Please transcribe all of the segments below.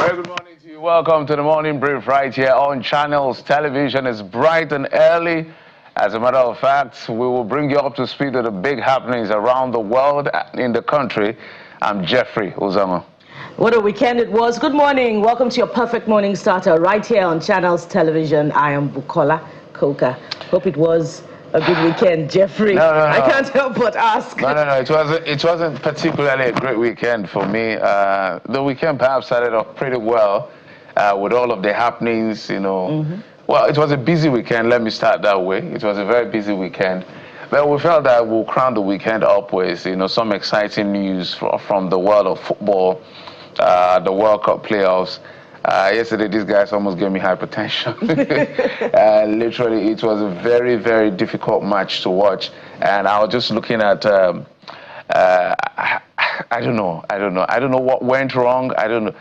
Very good morning to you. Welcome to the morning brief right here on Channels Television. It's bright and early. As a matter of fact, we will bring you up to speed with the big happenings around the world and in the country. I'm Jeffrey Uzama. What a weekend it was. Good morning. Welcome to your perfect morning starter right here on Channels Television. I am Bukola Koka. Hope it was a good weekend, Jeffrey. No. I can't help but ask. No. It wasn't particularly a great weekend for me. The weekend perhaps started off pretty well with all of the happenings, you know. Well, it was a busy weekend. Let me start that way. It was a very busy weekend. But we felt that we'll crown the weekend up with, you know, some exciting news from the world of football, the World Cup playoffs. Yesterday, these guys almost gave me hypertension. Literally, it was a very, very difficult match to watch. And I was just looking at, I don't know what went wrong. I don't know.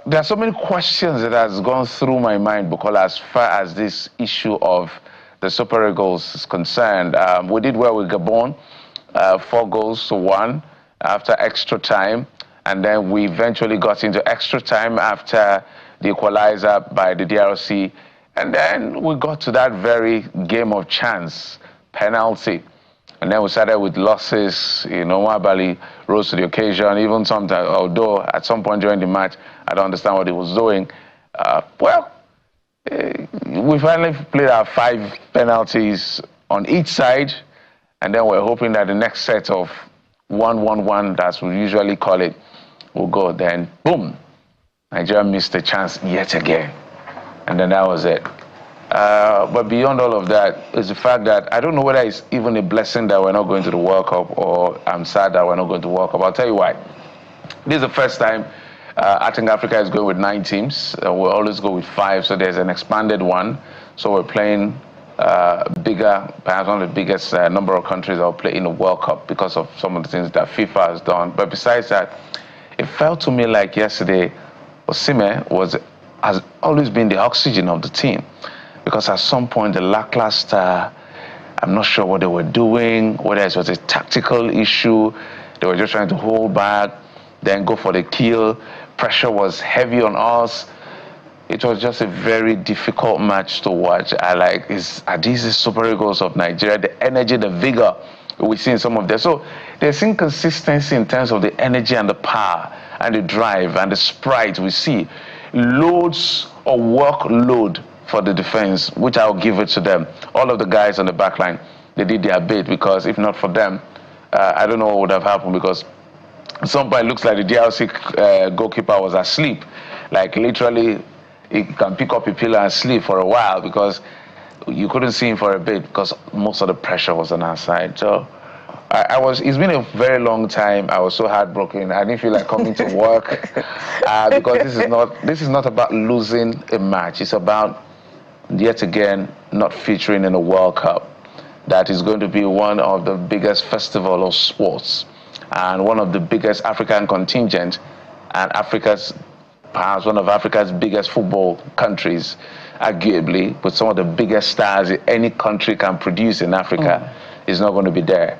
There are so many questions that has gone through my mind, because as far as this issue of the Super Eagles is concerned, we did well with Gabon, 4-1 after extra time. And then we eventually got into extra time after the equalizer by the DRC. And then we got to that very game of chance, penalty. And then we started with losses. You know, Mwabali rose to the occasion, even sometimes, although at some point during the match, I don't understand what he was doing. We finally played our 5 penalties on each side. And then we're hoping that the next set of 1-1-1, as we usually call it, will go. Then, boom, Nigeria missed the chance yet again. And then that was it. But beyond all of that is the fact that I don't know whether it's even a blessing that we're not going to the World Cup, or I'm sad that we're not going to the World Cup. I'll tell you why. This is the first time I think Africa is going with 9 teams. We'll always go with 5, so there's an expanded one. So we're playing bigger, perhaps one of the biggest number of countries that will play in the World Cup because of some of the things that FIFA has done. But besides that, it felt to me like yesterday, Osimhen has always been the oxygen of the team. Because at some point, the lackluster, I'm not sure what they were doing, whether it was a tactical issue, they were just trying to hold back, then go for the kill. Pressure was heavy on us. It was just a very difficult match to watch. Are these the Super Eagles of Nigeria? The energy, the vigor we see in some of them. So there's inconsistency in terms of the energy and the power and the drive and the sprite we see. Loads of workload for the defense, which I'll give it to them. All of the guys on the back line, they did their bit, because if not for them, I don't know what would have happened, because at some point it looks like the DRC goalkeeper was asleep. Like literally, he can pick up a pillow and sleep for a while, because you couldn't see him for a bit, because most of the pressure was on our side. So it's been a very long time. I was so heartbroken. I didn't feel like coming to work because this is not about losing a match. It's about, yet again, not featuring in the World Cup. That is going to be one of the biggest festivals of sports and one of the biggest African contingent, and perhaps one of Africa's biggest football countries, arguably, with some of the biggest stars any country can produce in Africa, is not going to be there.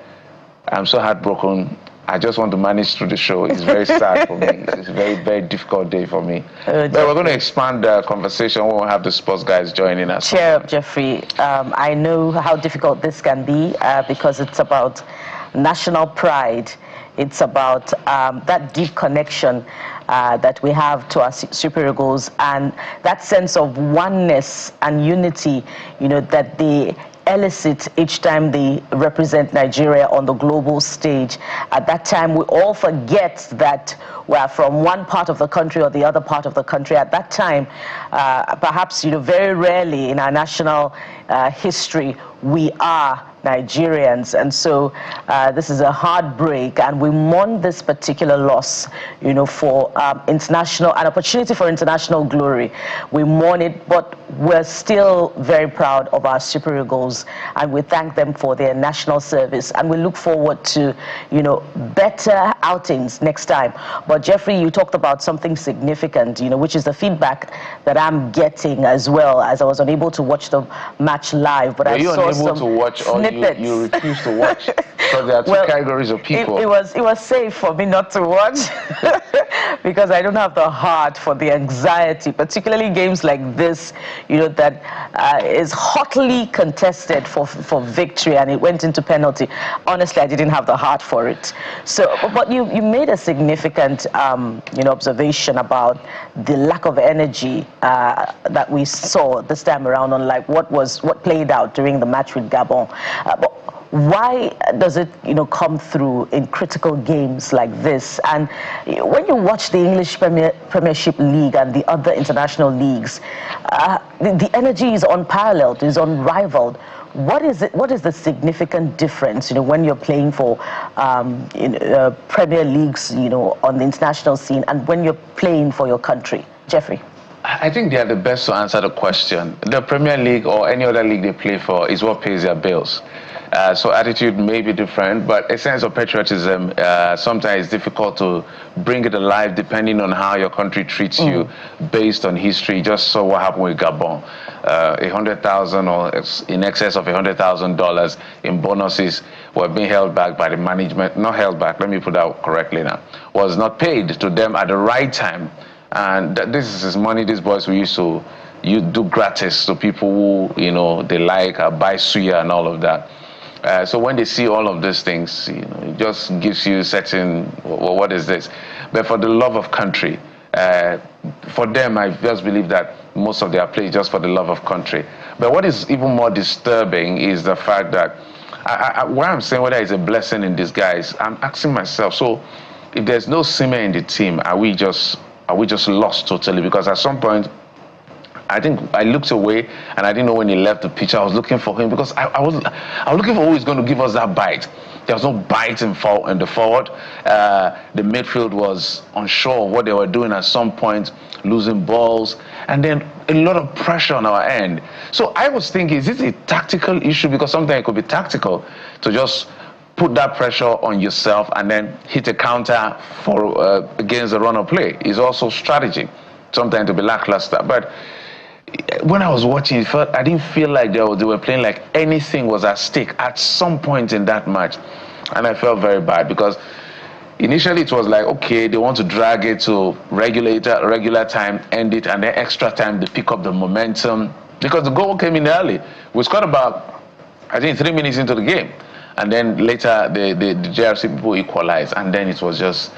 I'm so heartbroken. I just want to manage through the show. It's very sad for me. It's a very, very difficult day for me. But we're going to expand the conversation when we have the sports guys joining us. Cheer up, Jeffrey. I know how difficult this can be because it's about national pride. It's about that deep connection that we have to our Super Eagles, and that sense of oneness and unity, you know, that they elicit each time they represent Nigeria on the global stage. At that time, we all forget that we're from one part of the country or the other part of the country. At that time, perhaps, you know, very rarely in our national history, we are Nigerians, and so this is a heartbreak, and we mourn this particular loss, you know, for an opportunity for international glory. We mourn it, but we're still very proud of our Super Eagles, and we thank them for their national service, and we look forward to, you know, better outings next time. But Jeffrey, you talked about something significant, you know, which is the feedback that I'm getting as well, as I was unable to watch the match live, but I saw some to watch, or you refused to watch? Because there are two categories of people. It was safe for me not to watch because I don't have the heart for the anxiety, particularly games like this, that is hotly contested for victory, and it went into penalty. Honestly, I didn't have the heart for it. So, but you made a significant observation about the lack of energy that we saw this time around on what played out during the match with Gabon. But why does it come through in critical games like this? And when you watch the English Premiership League and the other international leagues, the energy is unparalleled, is unrivaled. What is the significant difference, when you're playing for Premier Leagues, on the international scene, and when you're playing for your country? Jeffrey? I think they are the best to answer the question. The Premier League or any other league they play for is what pays their bills. So attitude may be different, but a sense of patriotism sometimes is difficult to bring it alive depending on how your country treats you based on history. Just saw what happened with Gabon. $100,000 or in excess of $100,000 in bonuses were being held back by the management. Not held back, let me put that correctly now. Was not paid to them at the right time. And this is money these boys who used to do gratis to people who they like, buy suya and all of that. So when they see all of these things, it just gives you certain, what is this? But for the love of country, for them, I just believe that most of their play is just for the love of country. But what is even more disturbing is the fact that, what I'm saying, whether it's a blessing in disguise, I'm asking myself, so if there's no Sime in the team, are we just lost totally? Because at some point, I think I looked away and I didn't know when he left the pitch. I was looking for him because I was looking for who is going to give us that bite. There was no bite in the forward. The midfield was unsure of what they were doing at some point, losing balls, and then a lot of pressure on our end. So I was thinking, is this a tactical issue? Because sometimes it could be tactical to just put that pressure on yourself and then hit a counter for against the run of play. It's also strategy, sometimes to be lackluster. But when I was watching, I didn't feel like they were playing like anything was at stake at some point in that match. And I felt very bad because initially it was like, okay, they want to drag it to regular time, end it, and then extra time to pick up the momentum. Because the goal came in early. We scored about, I think, 3 minutes into the game. And then later, the JRC people equalized. And then it was just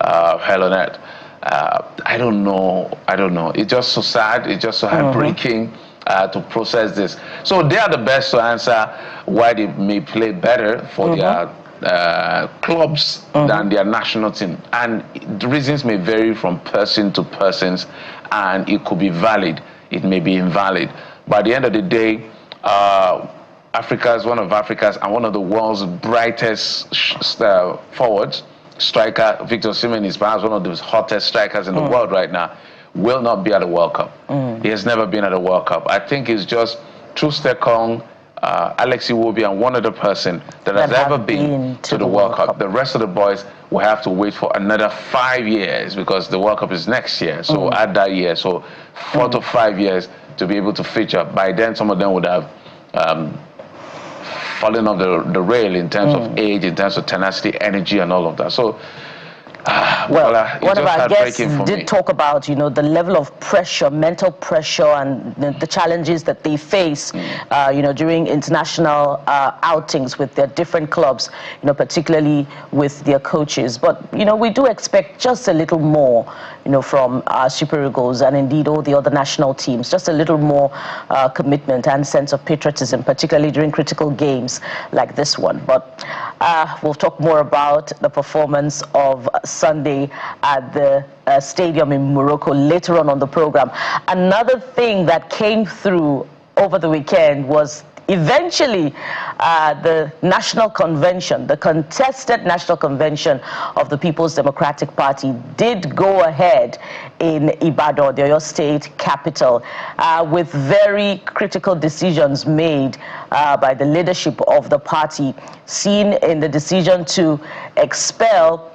hell on earth. I don't know. It's just so sad. It's just so heartbreaking to process this. So they are the best to answer why they may play better for their clubs than their national team. And the reasons may vary from person to person, and it could be valid. It may be invalid. But at the end of the day, Africa is one of Africa's and one of the world's brightest forwards. Striker Victor Osimhen is perhaps one of the hottest strikers in the world right now, will not be at the World Cup. He has never been at a World Cup. I think it's just Trustekong, Alex Iwobi, and one other person that has ever been to the World Cup. The rest of the boys will have to wait for another 5 years because the World Cup is next year. So add that year, so 4 to 5 years to be able to feature. By then, some of them would have falling off the rail in terms of age, in terms of tenacity, energy, and all of that. So, one of our guests did talk about, the level of pressure, mental pressure, and the challenges that they face, during international outings with their different clubs, particularly with their coaches. But, we do expect just a little more, from our Super Eagles and indeed all the other national teams, just a little more commitment and sense of patriotism, particularly during critical games like this one. But we'll talk more about the performance of Sunday at the stadium in Morocco later on the program. Another thing that came through over the weekend was eventually the national convention, the contested national convention of the People's Democratic Party did go ahead in Ibadan, the Oyo State capital, with very critical decisions made by the leadership of the party, seen in the decision to expel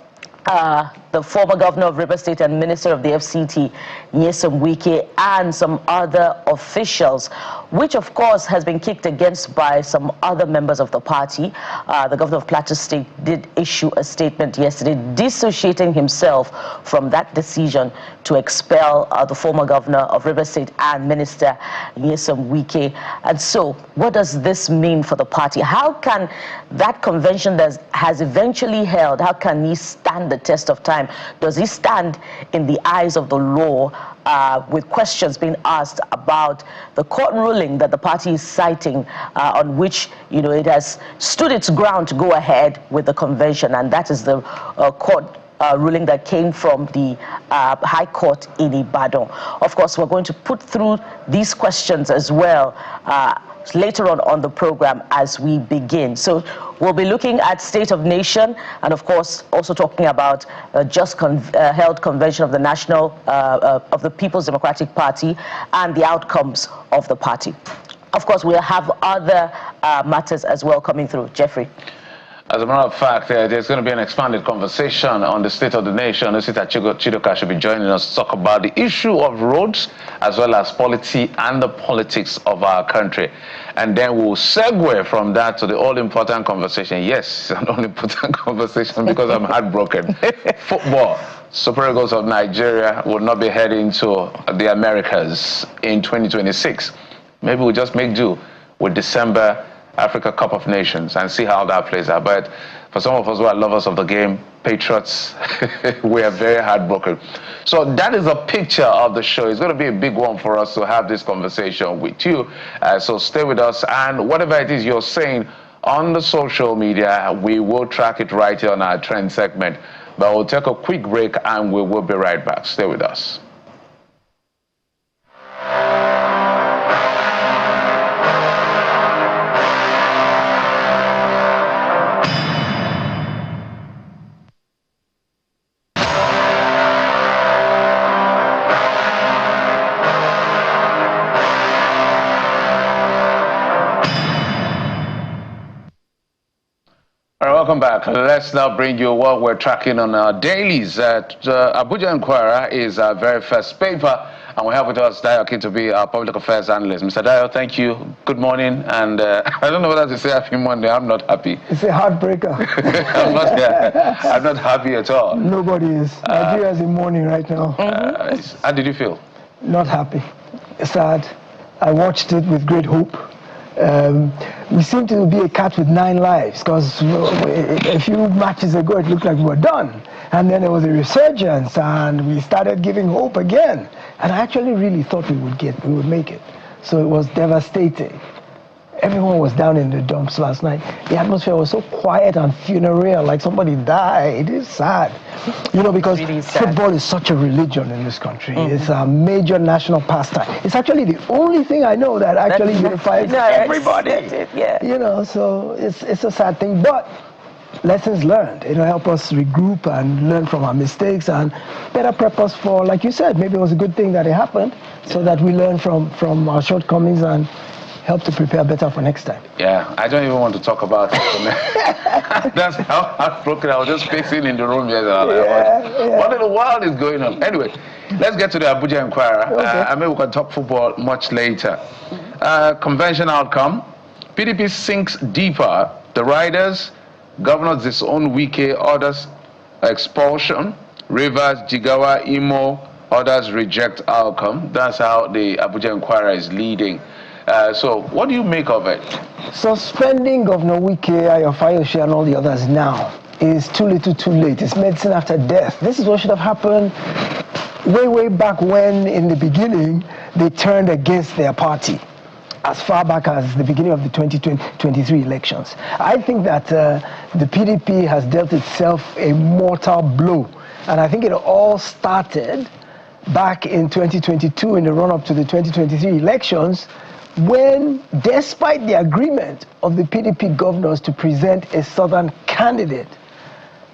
the former governor of Rivers State and minister of the FCT, Nyesom Wike, and some other officials. which of course has been kicked against by some other members of the party. The governor of Plateau State did issue a statement yesterday dissociating himself from that decision to expel the former governor of Rivers State and Minister Nyesom Wike. And so, what does this mean for the party? How can that convention that has eventually held, how can he stand the test of time? Does he stand in the eyes of the law, with questions being asked about the court ruling that the party is citing, on which, you know, it has stood its ground to go ahead with the convention, and that is the court ruling that came from the High Court in Ibadan. Of course, we're going to put through these questions as well later on the program as we begin. So we'll be looking at State of Nation, and of course also talking about just held convention of the of the People's Democratic Party and the outcomes of the party. Of course, we'll have other matters as well coming through. Jeffrey. As a matter of fact, there's going to be an expanded conversation on the State of the Nation. Osita Chidoka should be joining us to talk about the issue of roads, as well as polity and the politics of our country. And then we'll segue from that to the all-important conversation. Yes, an all-important conversation because I'm heartbroken. Football. Super Eagles of Nigeria will not be heading to the Americas in 2026. Maybe we'll just make do with December Africa Cup of Nations and see how that plays out. But for some of us who are lovers of the game, patriots, we are very heartbroken. So that is a picture of the show. It's going to be a big one for us to have this conversation with you. So stay with us, and whatever it is you're saying on the social media, we will track it right here on our trend segment. But we'll take a quick break and we will be right back. Stay with us. Welcome back. Let's now bring you what we're tracking on our dailies. Abuja Inquirer is our very first paper, and we have with us Dayo Kintobi, our public affairs analyst. Mr. Dayo, thank you. Good morning, and I don't know whether to say happy Monday. I'm not happy. It's a heartbreaker. I'm not happy at all. Nobody is. Nigeria is in mourning right now. How did you feel? Not happy. Sad. I watched it with great hope. We seem to be a cat with 9 lives, because a few matches ago it looked like we were done, and then there was a resurgence and we started giving hope again, and I actually really thought we would make it. So it was devastating. Everyone was down in the dumps last night. The atmosphere was so quiet and funereal, like somebody died. It's sad. You know, because really football is such a religion in this country. It's a major national pastime. It's actually the only thing I know that actually unifies everybody. You know, so it's a sad thing. But lessons learned. It'll help us regroup and learn from our mistakes and better prep us for, like you said, maybe it was a good thing that it happened, so that we learn from our shortcomings and help to prepare better for next time. Yeah, I don't even want to talk about it. That's how heartbroken I was just facing in the room yesterday. What in the world is going on? Anyway, let's get to the Abuja Inquirer. I mean, we can talk football much later. Convention outcome. PDP sinks deeper. The riders, Governor disown Wike, orders expulsion. Rivers, Jigawa, Imo, others reject outcome. That's how the Abuja Inquirer is leading. So what do you make of it? Suspending Governor Wike, Ayofayoshi, and all the others now is too little too late. It's medicine after death. This is what should have happened way back when, in the beginning, they turned against their party, as far back as the beginning of the 2023 elections. I think that the PDP has dealt itself a mortal blow. And I think it all started back in 2022, in the run-up to the 2023 elections, when, despite the agreement of the PDP governors to present a southern candidate,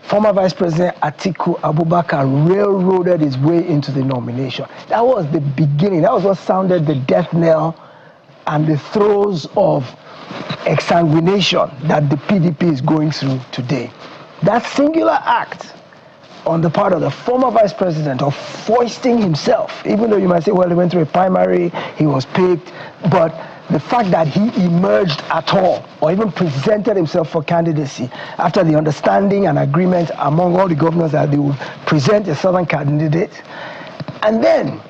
former Vice President Atiku Abubakar railroaded his way into the nomination. That was the beginning. That was what sounded the death knell and the throes of exsanguination that the PDP is going through today. That singular act on the part of the former vice president of foisting himself, even though you might say, well, he went through a primary, he was picked, but the fact that he emerged at all or even presented himself for candidacy after the understanding and agreement among all the governors that they would present a southern candidate. And then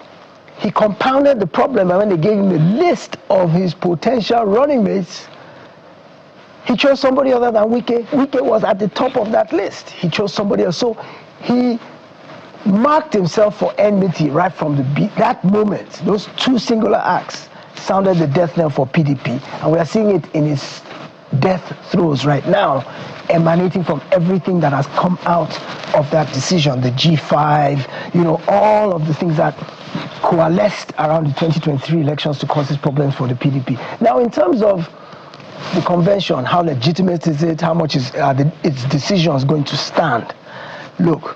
he compounded the problem, and when they gave him a list of his potential running mates, he chose somebody other than Wike. Wike was at the top of that list. He chose somebody else. So he marked himself for enmity right from that moment. Those two singular acts sounded the death knell for PDP, and we are seeing it in its death throes right now, emanating from everything that has come out of that decision, the G5, you know, all of the things that coalesced around the 2023 elections to cause these problems for the PDP. Now, in terms of the convention, how legitimate is it? How much is its decisions going to stand? Look,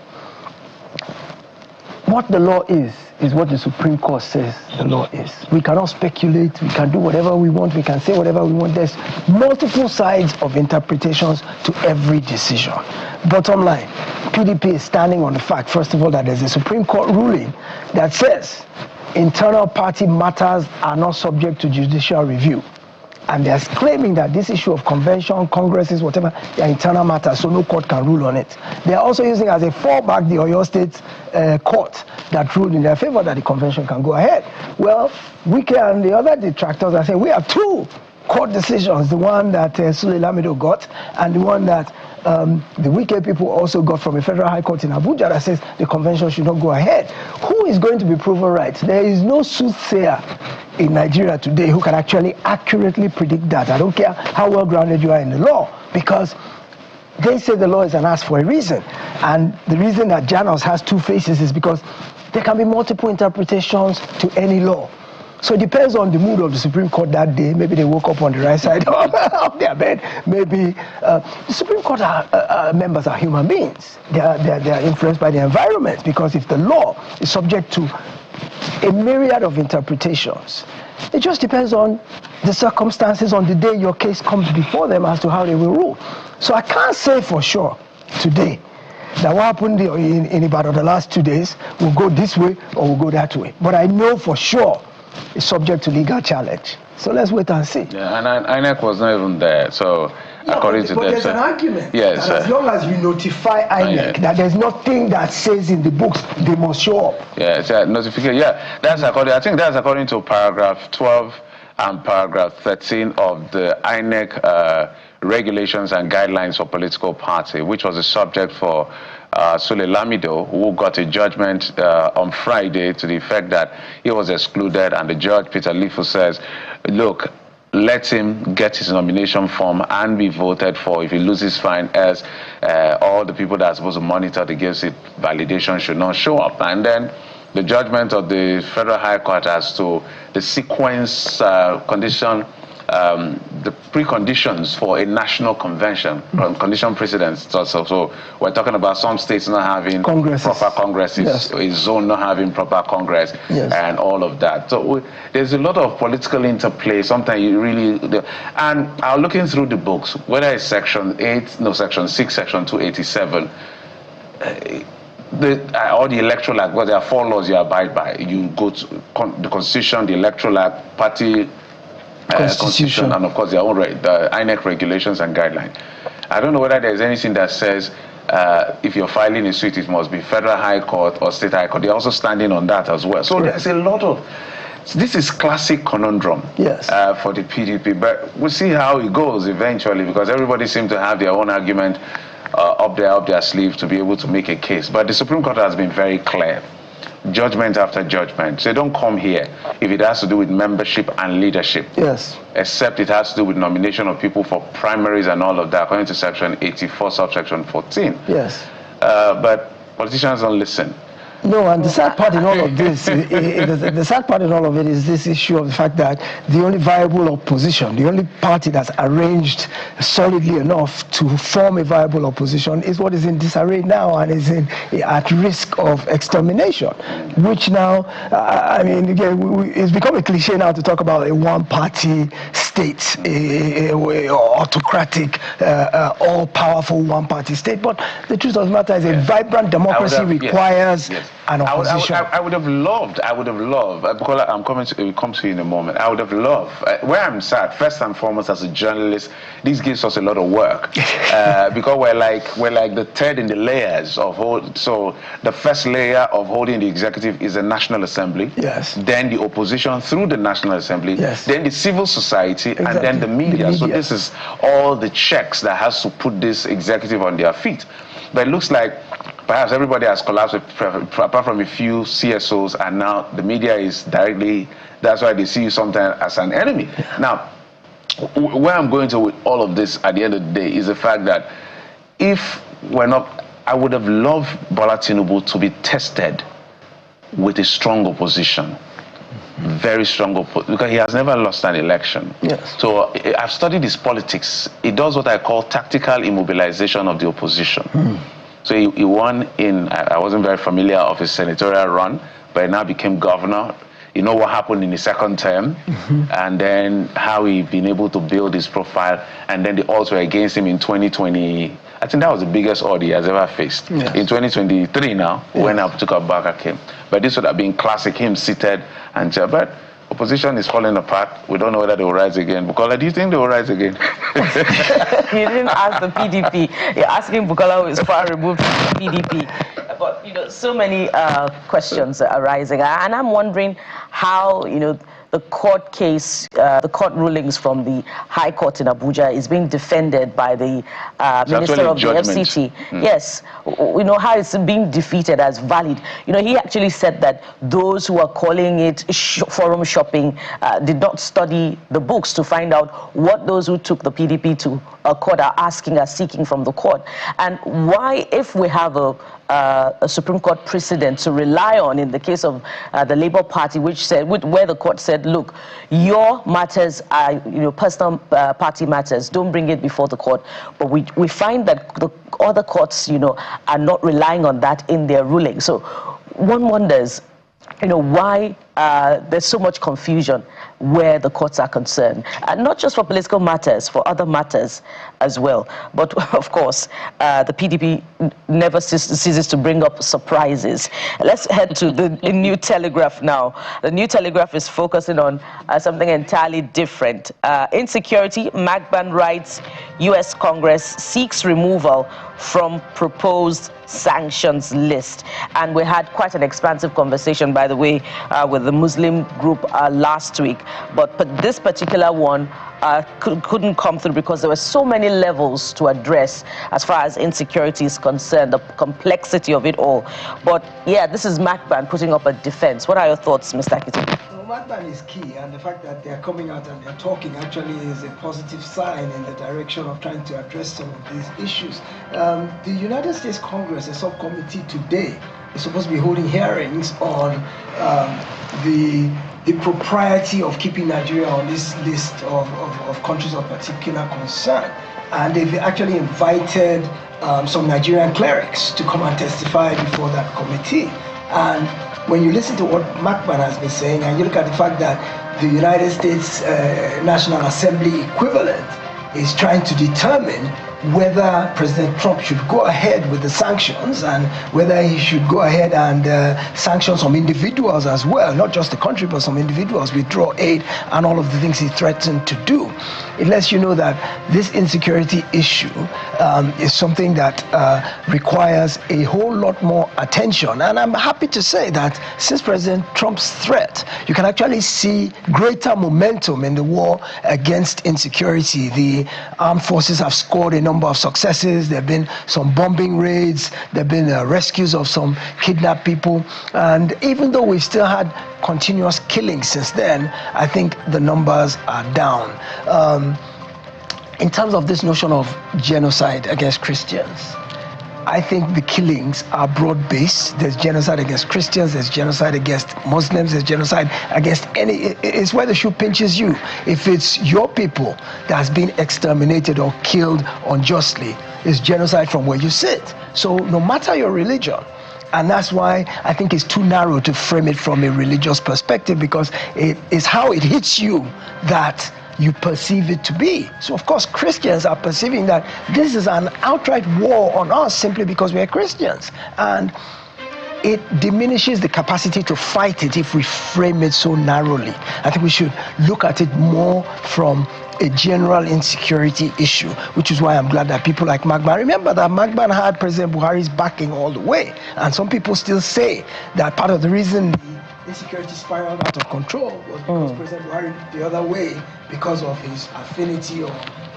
what the law is what the Supreme Court says the law is. We cannot speculate, we can do whatever we want, we can say whatever we want. There's multiple sides of interpretations to every decision. Bottom line, PDP is standing on the fact, first of all, that there's a Supreme Court ruling that says internal party matters are not subject to judicial review. And they're claiming that this issue of convention, congresses, whatever, they're internal matters, so no court can rule on it. They're also using as a fallback the Oyo State court that ruled in their favor that the convention can go ahead. Well, Wike and the other detractors are saying we have two court decisions, the one that Sule Lamido got and the one that the Wike people also got from a federal high court in Abuja that says the convention should not go ahead. Who is going to be proven right? There is no soothsayer in Nigeria today who can actually accurately predict that. I don't care how well grounded you are in the law, because they say the law is an ass for a reason. And the reason that Janos has two faces is because there can be multiple interpretations to any law. So it depends on the mood of the Supreme Court that day. Maybe they woke up on the right side of their bed. Maybe the Supreme Court members are human beings. They are influenced by the environment, because if the law is subject to a myriad of interpretations, it just depends on the circumstances on the day your case comes before them as to how they will rule. So I can't say for sure today that what happened in about the last 2 days will go this way or will go that way. But I know for sure it's subject to legal challenge. So let's wait and see. Yeah, and INEC was not even there, so yeah, according to them. But there's an argument yes, that as long as you notify INEC that there's nothing that says in the books they must show up. Yeah, it's a notification. Yeah, that's according. I think that's according to paragraph 12 and paragraph 13 of the INEC regulations and guidelines for political party, which was a subject for Sule Lamido, who got a judgment on Friday to the effect that he was excluded, and the judge, Peter Lifu, says, look, let him get his nomination form and be voted for. If he loses, fine, as all the people that are supposed to monitor the GIFSIT validation should not show up. And then the judgment of the Federal High Court as to the sequence condition, the preconditions for a national convention, condition precedents. So we're talking about some states not having proper congresses, yes, a zone not having proper congress, yes, and all of that. So there's a lot of political interplay. Sometimes you really, and I'm looking through the books, whether it's section 6, section 287, or the Electoral Act, because there are 4 laws you abide by. You go to the Constitution, the Electoral Act, party Constitution, and of course their own the INEC regulations and guidelines. I don't know whether there's anything that says if you're filing a suit, it must be Federal High Court or State High Court. They're also standing on that as well. So there's a lot of, this is classic conundrum, yes, for the PDP. But we'll see how it goes eventually, because everybody seems to have their own argument up their sleeve to be able to make a case. But the Supreme Court has been very clear. Judgment after judgment. So they don't come here if it has to do with membership and leadership. Yes. Except it has to do with nomination of people for primaries and all of that, according to section 84, subsection 14. Yes. But politicians don't listen. No, and the sad part in all of this, the sad part in all of it is this issue of the fact that the only viable opposition, the only party that's arranged solidly enough to form a viable opposition is what is in disarray now and is at risk of extermination, which now, I mean, again, it's become a cliche now to talk about a one-party state, a autocratic, all-powerful one-party state. But the truth of the matter is a vibrant democracy requires an opposition? I would have loved, because I'm coming to, it comes to you in a moment. I would have loved, where I'm sat, first and foremost as a journalist, this gives us a lot of work. Because we're like the third in the layers of so the first layer of holding the executive is the National Assembly. Yes. Then the opposition through the National Assembly. Yes. Then the civil society, and then the media. So this is all the checks that has to put this executive on their feet. But it looks like perhaps everybody has collapsed, apart from a few CSOs, and now the media is directly, that's why they see you sometimes as an enemy. Now, where I'm going to with all of this at the end of the day is the fact that if we're not, I would have loved Bola Tinubu to be tested with a strong opposition. Very strong opposition, because he has never lost an election. Yes. So I've studied his politics. He does what I call tactical immobilization of the opposition. So he won in, I wasn't very familiar of his senatorial run, but he now became governor. You know what happened in his second term, and then how he been able to build his profile, and then the odds were against him in 2020. I think that was the biggest odds he has ever faced. Yes. In 2023 now, when Atiku Abubakar came. But this would have been classic, him seated and but opposition is falling apart. We don't know whether they will rise again. Bukola, do you think they will rise again? You didn't ask the PDP. You're asking Bukola, who is far removed from the PDP. But, you know, so many questions are arising. And I'm wondering how, you know, the court case, the court rulings from the High Court in Abuja is being defended by the Minister of the FCT. Yes, you know, how it's being defeated as valid. You know, he actually said that those who are calling it forum shopping did not study the books to find out what those who took the PDP to a court are seeking from the court. And why, if we have a Supreme Court precedent to rely on in the case of the Labour Party, which said, where the court said, look, your matters are, you know, personal party matters, don't bring it before the court. But we find that the other courts, you know, are not relying on that in their ruling. So one wonders, you know, why there's so much confusion where the courts are concerned, and not just for political matters, for other matters as well. But of course, the PDP never ceases to bring up surprises. Let's head to the New Telegraph now. The New Telegraph is focusing on something entirely different. Insecurity, Magban writes, U.S. Congress seeks removal from proposed sanctions list. And we had quite an expansive conversation, by the way, with the Muslim group last week. But this particular one couldn't come through because there were so many levels to address as far as insecurity is concerned, the complexity of it all. But yeah, this is Magban putting up a defense. What are your thoughts, Mr. Akito? Magban is key, and the fact that they're coming out and they're talking actually is a positive sign in the direction of trying to address some of these issues. The United States Congress, a subcommittee today, is supposed to be holding hearings on the propriety of keeping Nigeria on this list of countries of particular concern. And they've actually invited some Nigerian clerics to come and testify before that committee. And when you listen to what Magban has been saying, and you look at the fact that the United States National Assembly equivalent is trying to determine whether President Trump should go ahead with the sanctions and whether he should go ahead and sanction some individuals as well, not just the country, but some individuals, withdraw aid and all of the things he threatened to do. It lets you know that this insecurity issue is something that requires a whole lot more attention. And I'm happy to say that since President Trump's threat, you can actually see greater momentum in the war against insecurity. The armed forces have scored a number of successes. There have been some bombing raids, there have been rescues of some kidnapped people, and even though we've still had continuous killings since then, I think the numbers are down. In terms of this notion of genocide against Christians, I think the killings are broad-based. There's genocide against Christians, there's genocide against Muslims, there's genocide against any, it's where the shoe pinches you. If it's your people that has been exterminated or killed unjustly, it's genocide from where you sit. So no matter your religion, and that's why I think it's too narrow to frame it from a religious perspective, because it is how it hits you that you perceive it to be. So of course Christians are perceiving that this is an outright war on us simply because we are Christians. And it diminishes the capacity to fight it if we frame it so narrowly. I think we should look at it more from a general insecurity issue, which is why I'm glad that people like Magban, remember that Magban had President Buhari's backing all the way, and some people still say that part of the reason the insecurity spiraled out of control was because President Buhari looked the other way because of his affinity or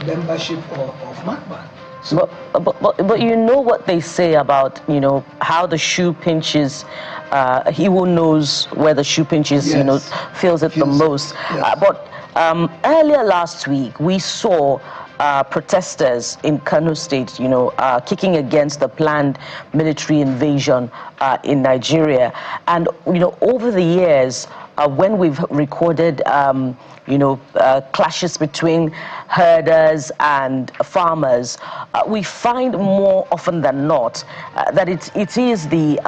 membership of Magban. So, but you know what they say about, you know, how the shoe pinches, he who knows where the shoe pinches, yes, you know, feels it the most. Yes. But earlier last week, we saw protesters in Kano State, you know, kicking against the planned military invasion in Nigeria. And, you know, over the years, when we've recorded, you know, clashes between herders and farmers, we find more often than not that it is the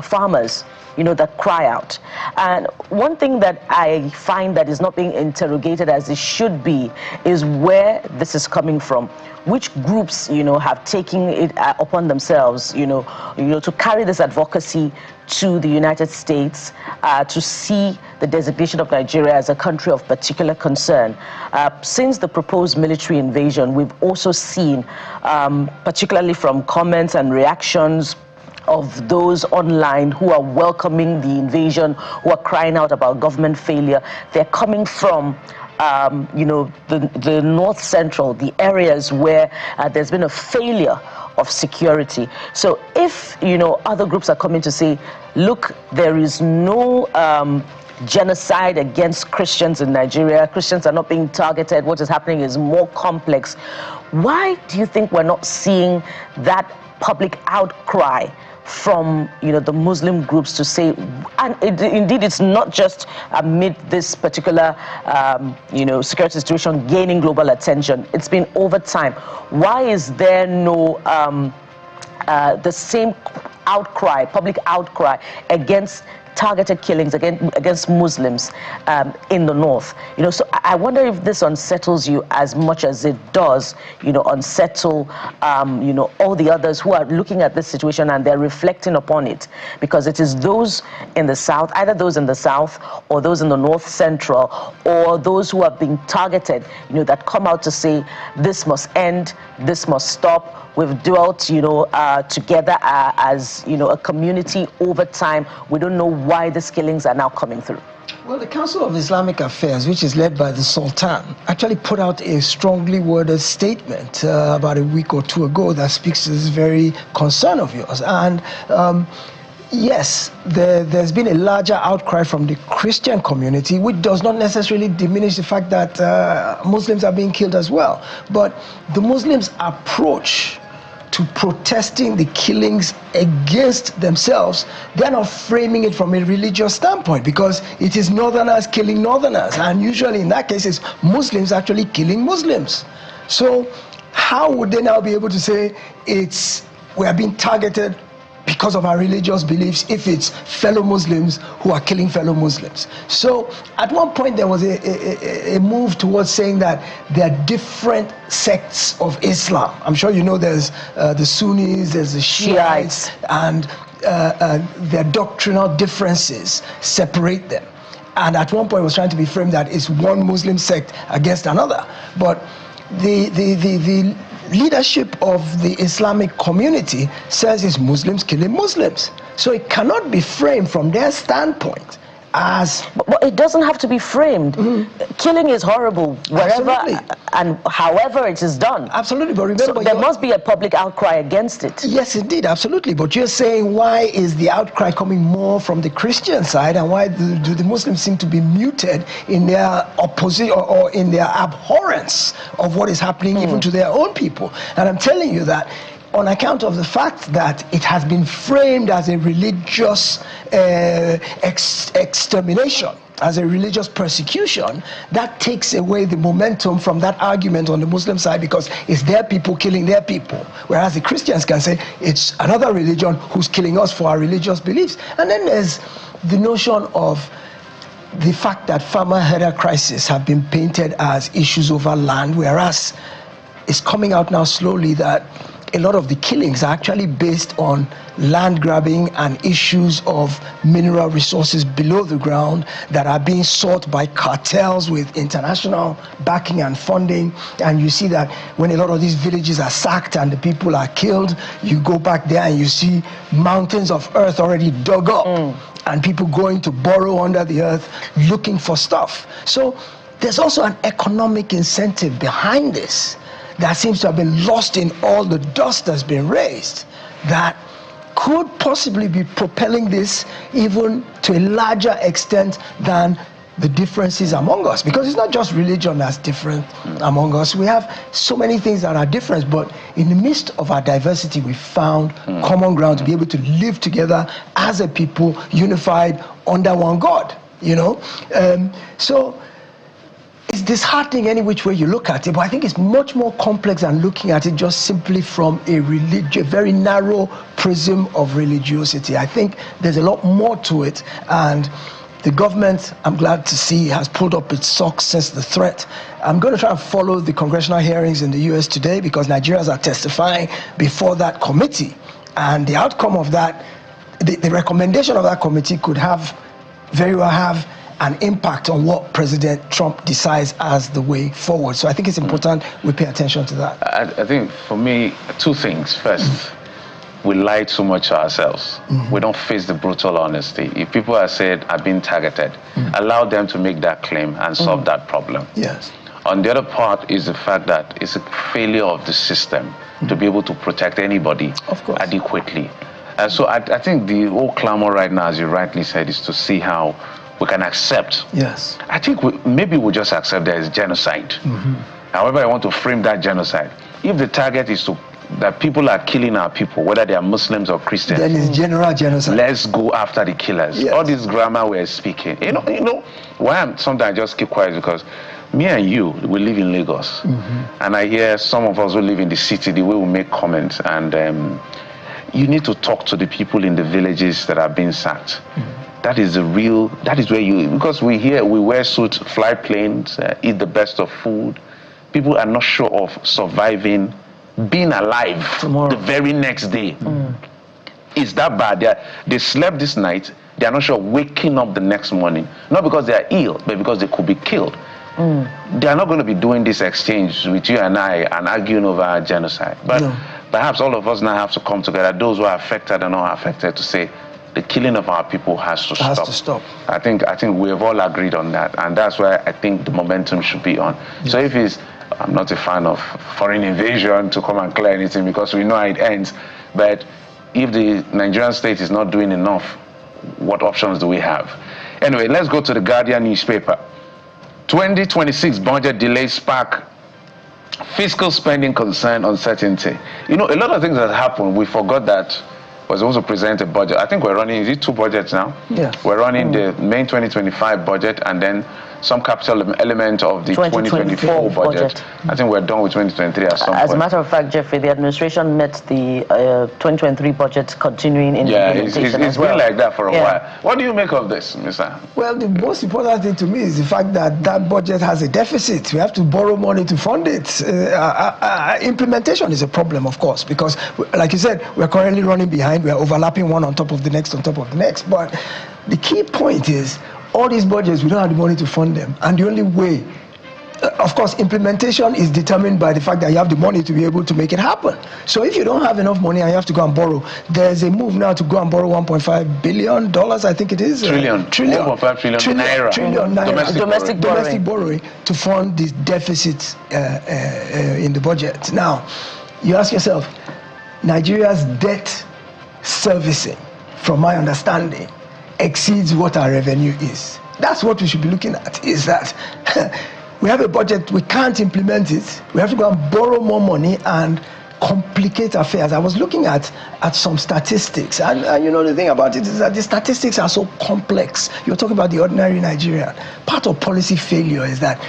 farmers, you know, that cry out. And one thing that I find that is not being interrogated as it should be is where this is coming from. Which groups, you know, have taken it upon themselves, you know, to carry this advocacy to the United States, to see the designation of Nigeria as a country of particular concern. Since the proposed military invasion, we've also seen, particularly from comments and reactions of those online who are welcoming the invasion, who are crying out about government failure, they're coming from you know, the north central, the areas where there's been a failure of security. So if, you know, other groups are coming to say, look, there is no genocide against Christians in Nigeria, Christians are not being targeted, what is happening is more complex, why do you think we're not seeing that public outcry from, you know, the Muslim groups to say, and indeed it's not just amid this particular, you know, security situation gaining global attention, it's been over time. Why is there no the same outcry, public outcry against targeted killings against Muslims in the north? You know, so I wonder if this unsettles you as much as it does, you know, unsettle, you know, all the others who are looking at this situation and they're reflecting upon it, because it is those in the south, either those in the south or those in the north central, or those who are being targeted, you know, that come out to say this must end, this must stop. We've dwelt, you know, together as, you know, a community over time. We don't know why these killings are now coming through. Well, the Council of Islamic Affairs, which is led by the Sultan, actually put out a strongly worded statement about a week or two ago that speaks to this very concern of yours. And yes, there's been a larger outcry from the Christian community, which does not necessarily diminish the fact that Muslims are being killed as well. But the Muslims' approach to protesting the killings against themselves, they're not framing it from a religious standpoint, because it is northerners killing northerners, and usually in that case it's Muslims actually killing Muslims. So how would they now be able to say we are being targeted because of our religious beliefs if it's fellow Muslims who are killing fellow Muslims? So at one point there was a move towards saying that there are different sects of Islam. I'm sure you know there's the Sunnis, there's the Shiites, and their doctrinal differences separate them. And at one point it was trying to be framed that it's one Muslim sect against another. But the leadership of the Islamic community says it's Muslims killing Muslims. So it cannot be framed from their standpoint as... But it doesn't have to be framed. Killing is horrible wherever and however it is done. Absolutely, but remember... So there must be a public outcry against it. Yes, indeed, absolutely. But you're saying, why is the outcry coming more from the Christian side, and why do the Muslims seem to be muted in their opposition or in their abhorrence of what is happening even to their own people? And I'm telling you that on account of the fact that it has been framed as a religious extermination, as a religious persecution, that takes away the momentum from that argument on the Muslim side, because it's their people killing their people. Whereas the Christians can say, it's another religion who's killing us for our religious beliefs. And then there's the notion of the fact that farmer-herder crises have been painted as issues over land, whereas it's coming out now slowly that a lot of the killings are actually based on land grabbing and issues of mineral resources below the ground that are being sought by cartels with international backing and funding. And you see that when a lot of these villages are sacked and the people are killed, you go back there and you see mountains of earth already dug up and people going to burrow under the earth looking for stuff. So there's also an economic incentive behind this that seems to have been lost in all the dust that's been raised, that could possibly be propelling this even to a larger extent than the differences among us. Because it's not just religion that's different among us. We have so many things that are different, but in the midst of our diversity, we found common ground to be able to live together as a people, unified under one God, you know? So it's disheartening any which way you look at it, but I think it's much more complex than looking at it just simply from a very narrow prism of religiosity. I think there's a lot more to it, and the government, I'm glad to see, has pulled up its socks since the threat. I'm going to try and follow the congressional hearings in the US today because Nigerians are testifying before that committee, and the outcome of that, the recommendation of that committee could very well have an impact on what President Trump decides as the way forward. So I think it's important we pay attention to that. I think for me, two things. First, we lie too much to ourselves. We don't face the brutal honesty. If people are being targeted, allow them to make that claim and solve that problem. Yes. On the other part is the fact that it's a failure of the system to be able to protect anybody adequately. And so I think the whole clamor right now, as you rightly said, is to see how we can accept. Yes. I think maybe we'll just accept there is genocide. However, I want to frame that genocide. If the target is that people are killing our people, whether they are Muslims or Christians, then it's general genocide. Let's go after the killers. Yes. All this grammar we're speaking. You know why sometimes I just keep quiet, because me and you, we live in Lagos, and I hear some of us who live in the city, the way we make comments, and you need to talk to the people in the villages that are being sacked. That is where because we wear suits, fly planes, eat the best of food. People are not sure of surviving, being alive tomorrow, the very next day. It's that bad. They slept this night, they are not sure waking up the next morning. Not because they are ill, but because they could be killed. They are not going to be doing this exchange with you and I and arguing over genocide. But perhaps all of us now have to come together, those who are affected and not affected, to say, the killing of our people has to stop. I think we have all agreed on that, and that's where I think the momentum should be on. So if I'm not a fan of foreign invasion to come and clear anything, because we know how it ends, but if the Nigerian state is not doing enough, what options do we have? Anyway, let's go to the Guardian newspaper. 2026 budget delays spark fiscal spending concern uncertainty. You know, a lot of things that happened, we forgot that was also present a budget. I think we're running, is it 2 budgets now? Yeah. We're running the main 2025 budget and then some capital element of the 2024 budget. I think we're done with 2023 at some point. As a matter of fact, Jeffrey, the administration met the 2023 budget continuing in implementation it's been like that for a while. What do you make of this, Mr.? Well, the most important thing to me is the fact that that budget has a deficit. We have to borrow money to fund it. Implementation is a problem, of course, because, like you said, we're currently running behind. We're overlapping one on top of the next, on top of the next. But the key point is, all these budgets, we don't have the money to fund them. And the only way, of course, implementation is determined by the fact that you have the money to be able to make it happen. So if you don't have enough money and you have to go and borrow, there's a move now to go and borrow $1.5 billion, I think it is. Trillion. 1.5 trillion naira. Trillion naira. Domestic borrowing to fund these deficits in the budget. Now, you ask yourself, Nigeria's debt servicing, from my understanding, exceeds what our revenue is. That's what we should be looking at, is that we have a budget, we can't implement it, we have to go and borrow more money and complicate affairs. I was looking at some statistics, and you know, the thing about it is that the statistics are so complex. You're talking about the ordinary Nigerian. Part of policy failure is that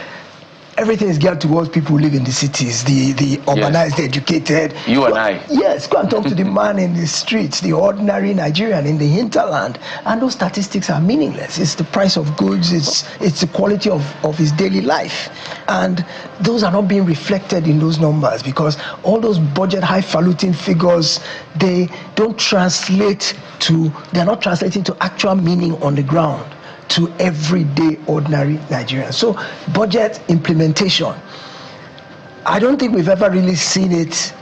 everything is geared towards people who live in the cities, the urbanized, the educated. You and I. Yes, go and talk to the man in the streets, the ordinary Nigerian in the hinterland, and those statistics are meaningless. It's the price of goods, it's the quality of his daily life, and those are not being reflected in those numbers because all those budget highfalutin figures, they're not translating to actual meaning on the ground to everyday ordinary Nigerians. So budget implementation, I don't think we've ever really seen it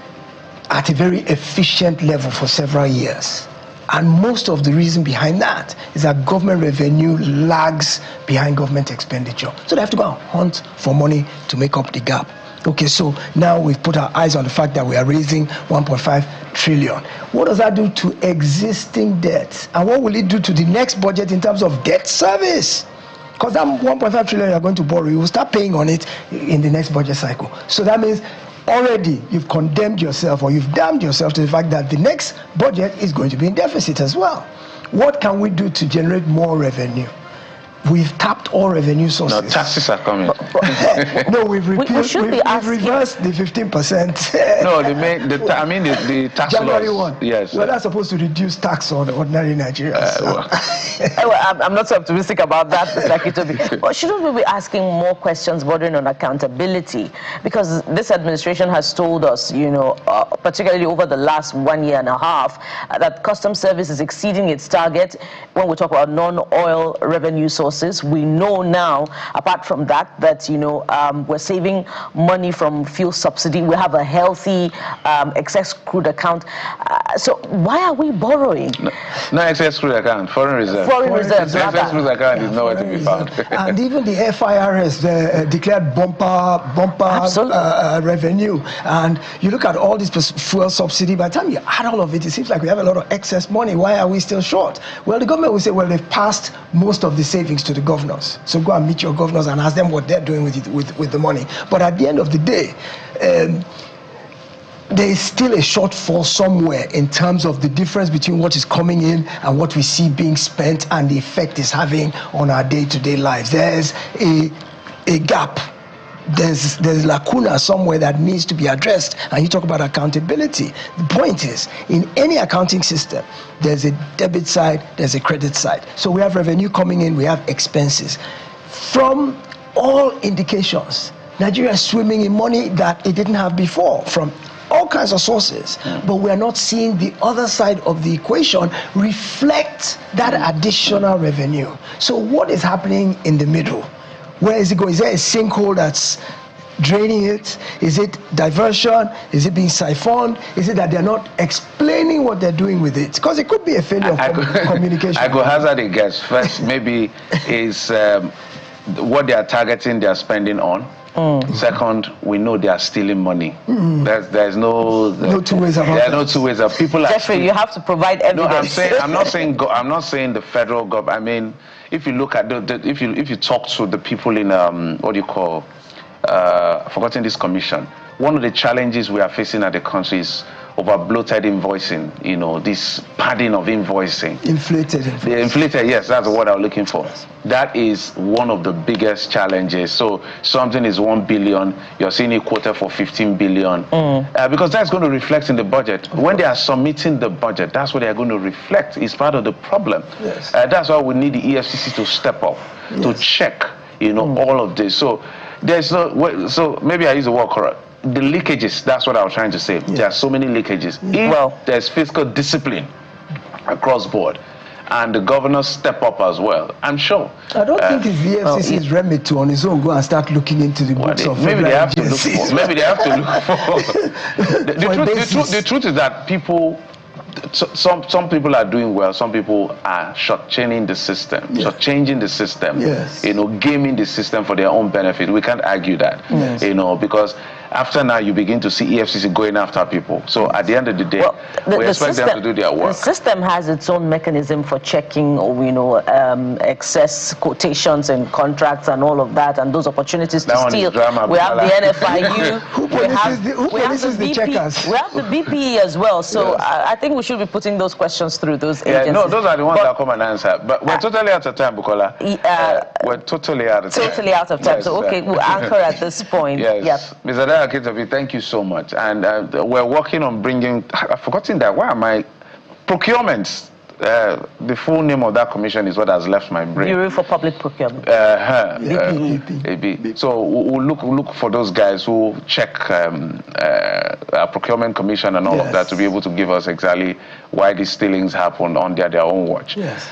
at a very efficient level for several years. And most of the reason behind that is that government revenue lags behind government expenditure. So they have to go and hunt for money to make up the gap. Okay, so now we've put our eyes on the fact that we are raising 1.5 trillion. What does that do to existing debt? And what will it do to the next budget in terms of debt service? Because that 1.5 trillion you're going to borrow, you will start paying on it in the next budget cycle. So that means already you've condemned yourself or you've damned yourself to the fact that the next budget is going to be in deficit as well. What can we do to generate more revenue? We've tapped all revenue sources. No, taxes are coming. No, we've reversed the 15%. No, the tax January laws. 1. Yes. Well, that's supposed to reduce tax on ordinary Nigerians. I'm not so optimistic about that, Mr. But shouldn't we be asking more questions bordering on accountability? Because this administration has told us, particularly over the last 1 year and a half, that customs service is exceeding its target when we talk about non-oil revenue sources. We know now, apart from that, we're saving money from fuel subsidy. We have a healthy excess crude account. So why are we borrowing? No excess crude account, foreign reserve. Foreign reserves. The excess crude account is nowhere to be found. And even the FIRS declared bumper revenue. And you look at all this fuel subsidy, by the time you add all of it, it seems like we have a lot of excess money. Why are we still short? Well, the government will say, well, they've passed most of the savings to the governors. So go and meet your governors and ask them what they're doing with the money. But at the end of the day, there is still a shortfall somewhere in terms of the difference between what is coming in and what we see being spent and the effect it's having on our day-to-day lives. There's a gap. There's lacuna somewhere that needs to be addressed, and you talk about accountability. The point is, in any accounting system, there's a debit side, there's a credit side. So we have revenue coming in, we have expenses. From all indications, Nigeria is swimming in money that it didn't have before from all kinds of sources, but we are not seeing the other side of the equation reflect that additional revenue. So what is happening in the middle? Where is it going? Is there a sinkhole that's draining it? Is it diversion? Is it being siphoned? Is it that they're not explaining what they're doing with it? Because it could be a failure of communication. I could hazard a guess. First, maybe is what they are targeting, they are spending on. Second, we know they are stealing money. There's no two ways about it. There are no two ways. People are Jeffrey, you have to provide evidence. No, I'm not saying the federal government. I mean, if you look at if you talk to the people in what do you call I've forgotten this commission. One of the challenges we are facing at the country is over bloated invoicing, this padding of invoicing. Inflated. The inflated, yes, that's the word I'm looking for. That is one of the biggest challenges. So something is 1 billion, you're seeing it quoted for 15 billion. Because that's going to reflect in the budget. When they are submitting the budget, that's what they are going to reflect. It's part of the problem. Yes. That's why we need the EFCC to step up, to check, all of this. So there's no, so maybe I use the word correct. The leakages, that's what I was trying to say. There are so many leakages. If there's fiscal discipline across board and the governors step up as well, I'm sure. I don't think it's the FCC's remit to on its own go and start looking into the books of maybe they have to look for. Maybe they have to look for. The truth is that people, some people are doing well, some people are shortchanging the system, shortchanging the system, gaming the system for their own benefit. We can't argue that, because after now, you begin to see EFCC going after people. So at the end of the day, we expect them to do their work. The system has its own mechanism for checking, excess quotations and contracts and all of that, and those opportunities to steal. We have the NFIU. Who polices the checkers? We have the BPE as well. So I think we should be putting those questions through those agencies. No, those are the ones that come and answer. But we're totally out of time, Bukola. We're totally out of time. Totally out of time. Yes, so okay, we'll anchor at this point. Yes. Yep. Mr. Dayakitabi, thank you so much. And we're working on bringing, I've forgotten that. Why am I? Procurement. The full name of that commission is what has left my brain. Bureau for Public Procurement. BP. So we'll look for those guys who check our procurement commission and all of that to be able to give us exactly why these stealings happen on their own watch. Yes.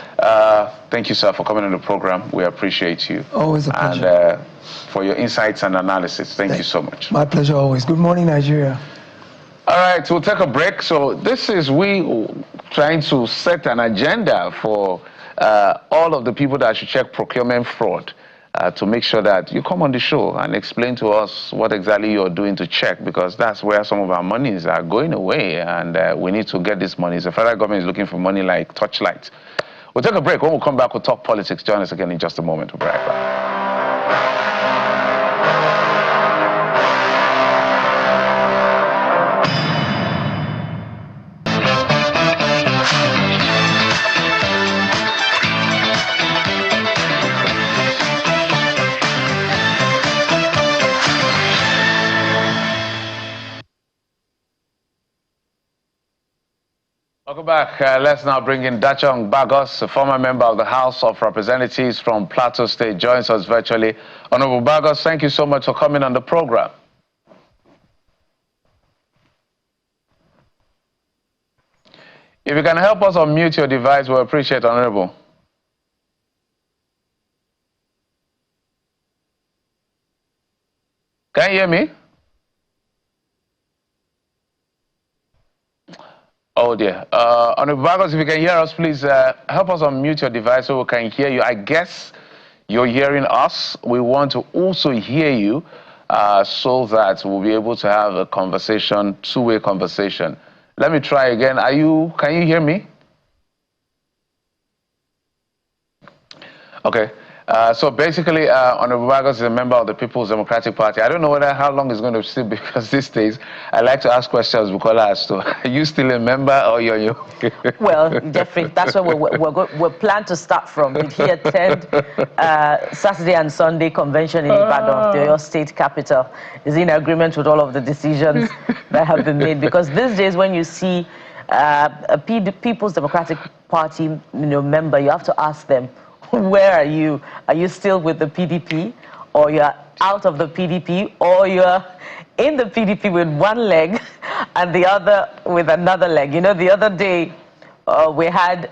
Thank you, sir, for coming on the program. We appreciate you. Always a pleasure. And for your insights and analysis. Thank you so much. My pleasure always. Good morning, Nigeria. All right, we'll take a break. So this is we trying to set an agenda for all of the people that should check procurement fraud to make sure that you come on the show and explain to us what exactly you're doing to check, because that's where some of our monies are going away, and we need to get this money. The federal government is looking for money like torchlight. We'll take a break. When we come back, we'll talk politics. Join us again in just a moment. We'll be right back. Welcome back. Let's now bring in Dachong Bagos, a former member of the House of Representatives from Plateau State, joins us virtually. Honorable Bagos, thank you so much for coming on the program. If you can help us unmute your device, we'll appreciate it, Honorable. Can you hear me? Oh dear. Honorable Bagos, if you can hear us, please help us unmute your device so we can hear you. I guess you're hearing us. We want to also hear you so that we'll be able to have a conversation, two-way conversation. Let me try again. Can you hear me? Okay. So basically, Honorable Bagos is a member of the People's Democratic Party. I don't know how long it's going to still be, because these days I like to ask questions, Bukola, as to, are you still a member or you're you? Well, Jeffrey, that's where we're planned to start from. Did he attend Saturday and Sunday convention in Ibadan, the Oyo State capital? Is he in agreement with all of the decisions that have been made? Because these days, when you see a People's Democratic Party member, you have to ask them, where are you? Are you still with the PDP, or you're out of the PDP, or you're in the PDP with one leg and the other with another leg? You know, the other day we had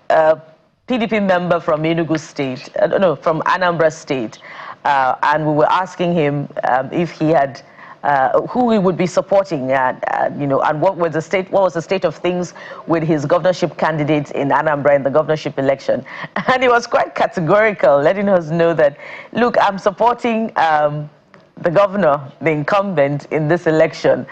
a PDP member from Enugu State, from Anambra State, and we were asking him if he had who he would be supporting, and what was the state of things with his governorship candidates in Anambra in the governorship election. And he was quite categorical, letting us know that, look, I'm supporting the governor, the incumbent in this election,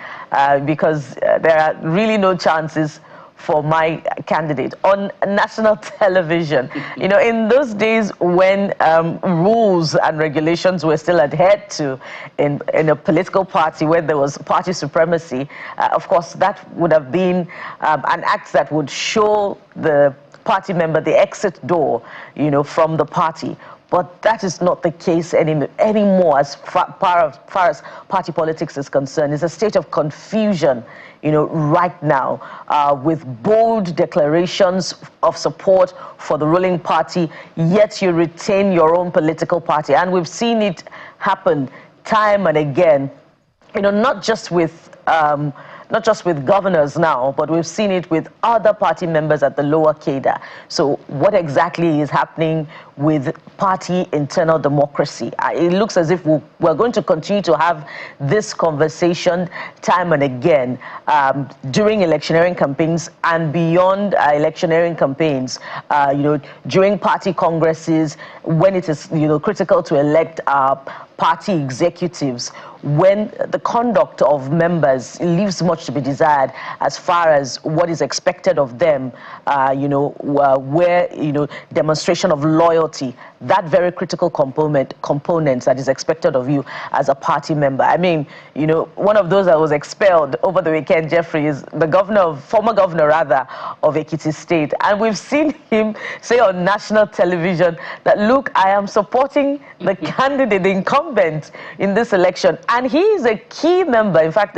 because there are really no chances for my candidate on national television. You know, in those days when rules and regulations were still adhered to in a political party where there was party supremacy, of course, that would have been an act that would show the party member the exit door, from the party. But that is not the case anymore as far as party politics is concerned. It's a state of confusion, right now, with bold declarations of support for the ruling party, yet you retain your own political party. And we've seen it happen time and again, not just with governors now, but we've seen it with other party members at the lower cadre. So what exactly is happening with party internal democracy. It looks as if we're going to continue to have this conversation time and again during electioneering campaigns and beyond electioneering campaigns, during party congresses, when it is, critical to elect party executives, when the conduct of members leaves much to be desired as far as what is expected of them, where, demonstration of loyalty, that very critical component that is expected of you as a party member. I mean, one of those that was expelled over the weekend, Jeffrey, is the former governor of Ekiti State. And we've seen him say on national television that, look, I am supporting the candidate, the incumbent in this election. And he is a key member, in fact,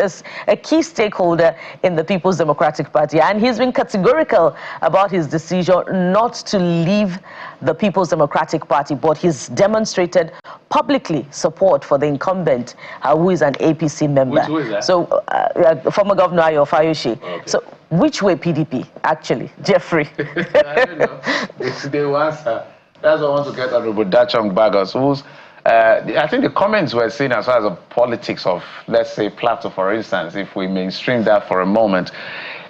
a key stakeholder in the People's Democratic Party. And he's been categorical about his decision not to leave the People's Democratic Party, but he's demonstrated publicly support for the incumbent, who is an APC member. Who is that? So, former Governor Ayo Fayose. Okay. So, which way PDP, actually, Jeffrey? I don't know. They will answer. That's what I want to get Honorable Dachong Baggers, who's I think the comments were seen as far as the politics of, let's say, Plateau, for instance, if we mainstream that for a moment,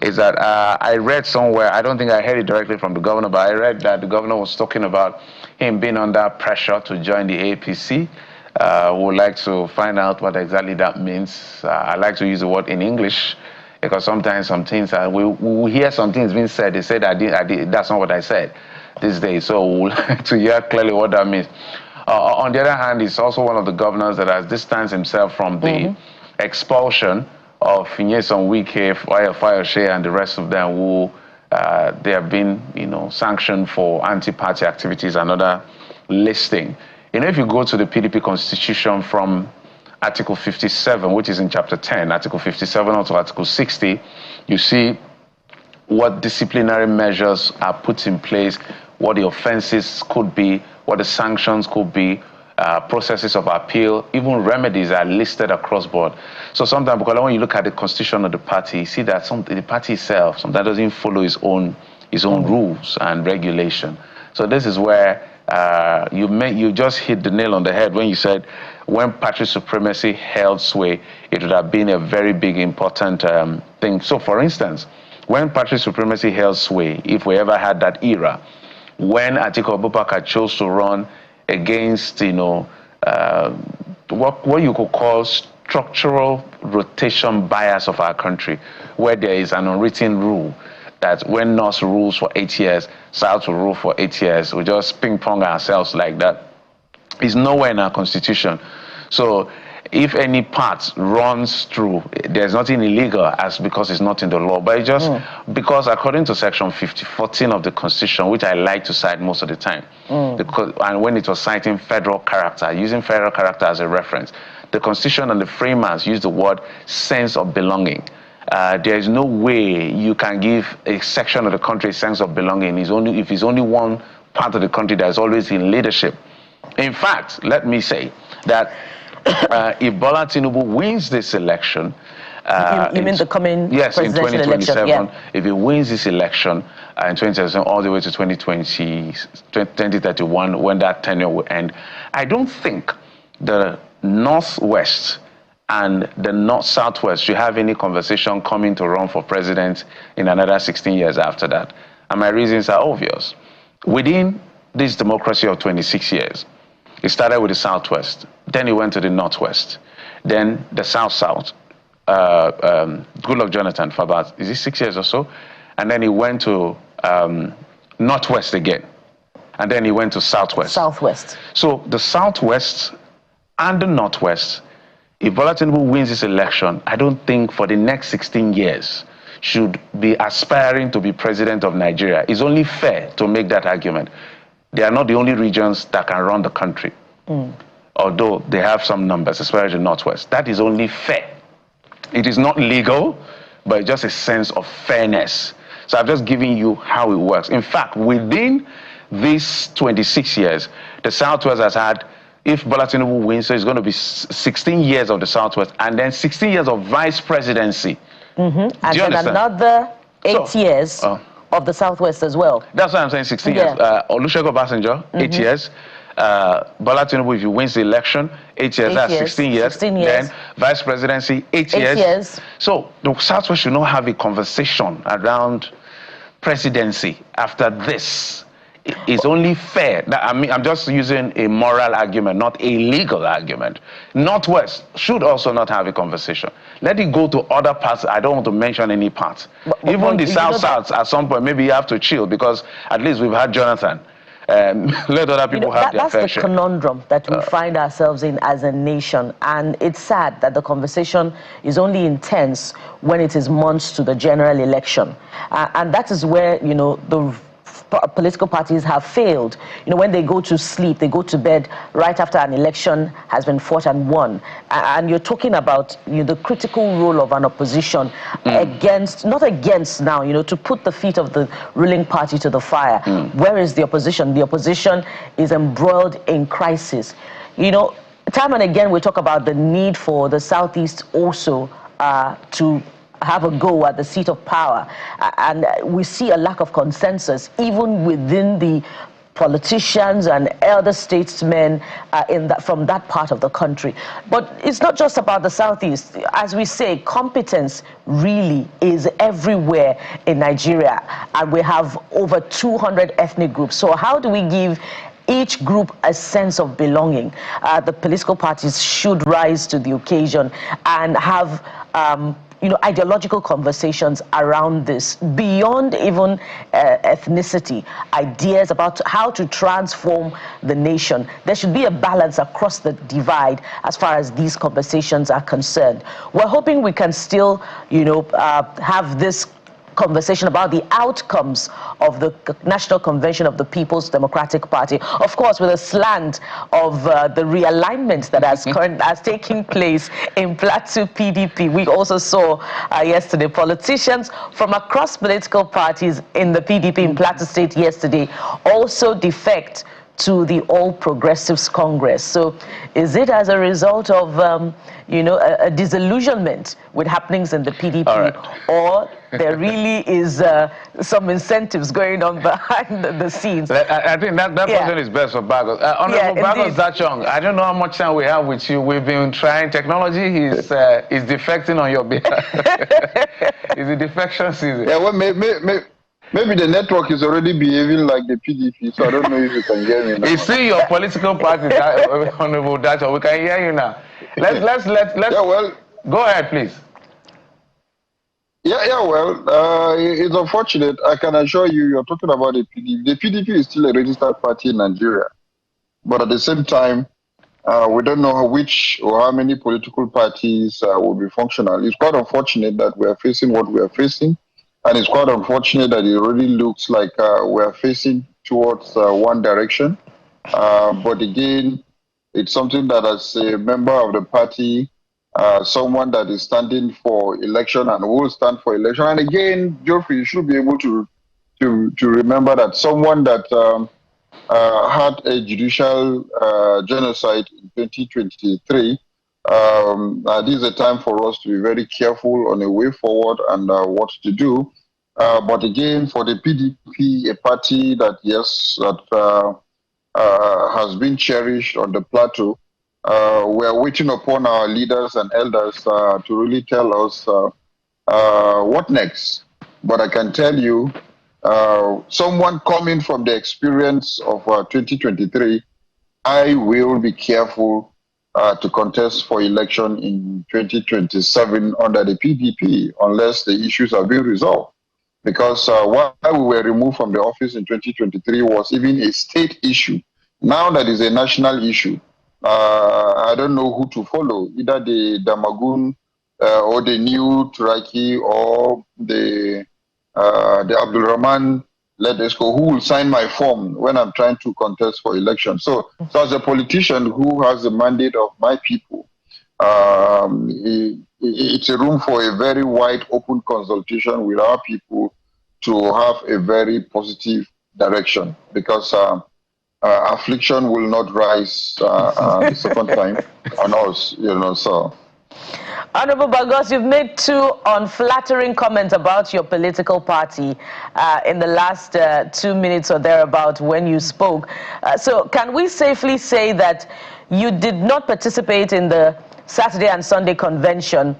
is that I read somewhere, I don't think I heard it directly from the governor, but I read that the governor was talking about him being under pressure to join the APC. Would like to find out what exactly that means. I like to use the word in English, because sometimes some things, we hear some things being said, they say that that's not what I said this day, so we'll like to hear clearly what that means. On the other hand, he's also one of the governors that has distanced himself from the expulsion of Nyesom Wike, Fayose, and the rest of them who they have been, sanctioned for anti-party activities and other listing. If you go to the PDP constitution from Article 57, which is in Chapter 10, Article 57 to Article 60, you see what disciplinary measures are put in place, what the offenses could be, what the sanctions could be, processes of appeal, even remedies are listed across board. So sometimes, because when you look at the constitution of the party, you see that the party itself sometimes doesn't follow its own rules and regulation. So this is where you just hit the nail on the head when you said when party supremacy held sway, it would have been a very big, important thing. So for instance, when party supremacy held sway, if we ever had that era, when Atiku Abubakar chose to run against, what you could call structural rotation bias of our country, where there is an unwritten rule that when North rules for 8 years, South will rule for 8 years. We just ping-pong ourselves like that. It's nowhere in our constitution. So if any part runs through, there's nothing illegal as because it's not in the law, but it's just because according to Section 14 of the Constitution, which I like to cite most of the time, because, and when it was citing federal character, using federal character as a reference, the Constitution and the framers used the word sense of belonging. There is no way you can give a section of the country a sense of belonging if it's only one part of the country that is always in leadership. In fact, let me say that if Bola Tinubu wins this election, you mean the coming presidential in 2027, election? Yeah. If he wins this election in 2027 all the way to 2031, when that tenure will end, I don't think the Northwest and the North-Southwest should have any conversation coming to run for president in another 16 years after that. And my reasons are obvious. Within this democracy of 26 years, it started with the Southwest, then it went to the Northwest, then the South-South, Goodluck Jonathan for about, is it 6 years or so? And then he went to Northwest again, and then he went to Southwest. Southwest. So the Southwest and the Northwest, if Bola Tinubu wins this election, I don't think for the next 16 years should be aspiring to be president of Nigeria. It's only fair to make that argument. They are not the only regions that can run the country, although they have some numbers, especially the Northwest. That is only fair. It is not legal, but it's just a sense of fairness. So I've just given you how it works. In fact, within these 26 years, the Southwest has had, if Bola Tinubu wins, so it's going to be 16 years of the Southwest, and then 16 years of vice presidency. And then another 8 years of of the Southwest as well. That's what I'm saying, 16 years. Olusegun Obasanjo, 8 years. Bola Tinubu, if he wins the election, 8 years, that's 16 years. 16 years. Then vice presidency, 8 8 years. So the Southwest should not have a conversation around presidency after this. It's only fair. I mean, I'm just using a moral argument, not a legal argument. Northwest should also not have a conversation. Let it go to other parts. I don't want to mention any parts. Even the South, at some point, maybe you have to chill, because at least we've had Jonathan. Let other people have their fair share. That's the conundrum that we find ourselves in as a nation, and it's sad that the conversation is only intense when it is months to the general election, and that is where, you know, the political parties have failed. You know, when they go to sleep, they go to bed right after an election has been fought and won. And you're talking about, you know, the critical role of an opposition against, not against now, you know, to put the feet of the ruling party to the fire. Where is the opposition? The opposition is embroiled in crisis. You know, time and again we talk about the need for the Southeast also to have a go at the seat of power, and we see a lack of consensus even within the politicians and elder statesmen from that part of the country. But it's not just about the Southeast. As we say, competence really is everywhere in Nigeria, and we have over 200 ethnic groups. So how do we give each group a sense of belonging? The political parties should rise to the occasion and have you know, ideological conversations around this, beyond even ethnicity, ideas about how to transform the nation. There should be a balance across the divide as far as these conversations are concerned. We're hoping we can still, you know, have this conversation about the outcomes of the National Convention of the People's Democratic Party, of course with a slant of the realignment that has taken place in Plateau PDP. We also saw yesterday politicians from across political parties in the PDP in Plateau State yesterday also defect to the All Progressives Congress. So is it as a result of, you know, a disillusionment with happenings in the PDP, or there really is some incentives going on behind the scenes? I think that person is best for Bagos. Honorable Bagos Dachong, I don't know how much time we have with you. We've been trying technology. He's defecting on your behalf. It's a defection season. Yeah, well, maybe the network is already behaving like the PDP, so I don't know if you can hear me now. You see your political party, Honorable Dachong. We can hear you now. Let's yeah, well, go ahead, please. Yeah, well, it's unfortunate. I can assure you, you're talking about the PDP. The PDP is still a registered party in Nigeria. But at the same time, we don't know which or how many political parties will be functional. It's quite unfortunate that we are facing what we are facing. And it's quite unfortunate that it already looks like we are facing towards one direction. But again, it's something that as a member of the party, someone that is standing for election and will stand for election. And again, Geoffrey, you should be able to remember that someone that had a judicial genocide in 2023, this is a time for us to be very careful on a way forward and what to do. But again, for the PDP, a party that, yes, that has been cherished on the plateau, we are waiting upon our leaders and elders to really tell us what next. But I can tell you, someone coming from the experience of 2023, I will be careful to contest for election in 2027 under the PDP unless the issues are being resolved. Because while we were removed from the office in 2023 was even a state issue. Now that is a national issue. I don't know who to follow, either the Damagun or the new Turaki or the Abdul Rahman Ledesco, who will sign my form when I'm trying to contest for election. So as a politician who has the mandate of my people, it's a room for a very wide open consultation with our people to have a very positive direction, because affliction will not rise the second time on us, you know. So Honorable Bagos, you've made two unflattering comments about your political party in the last 2 minutes or thereabout when you spoke. So can we safely say that you did not participate in the Saturday and Sunday convention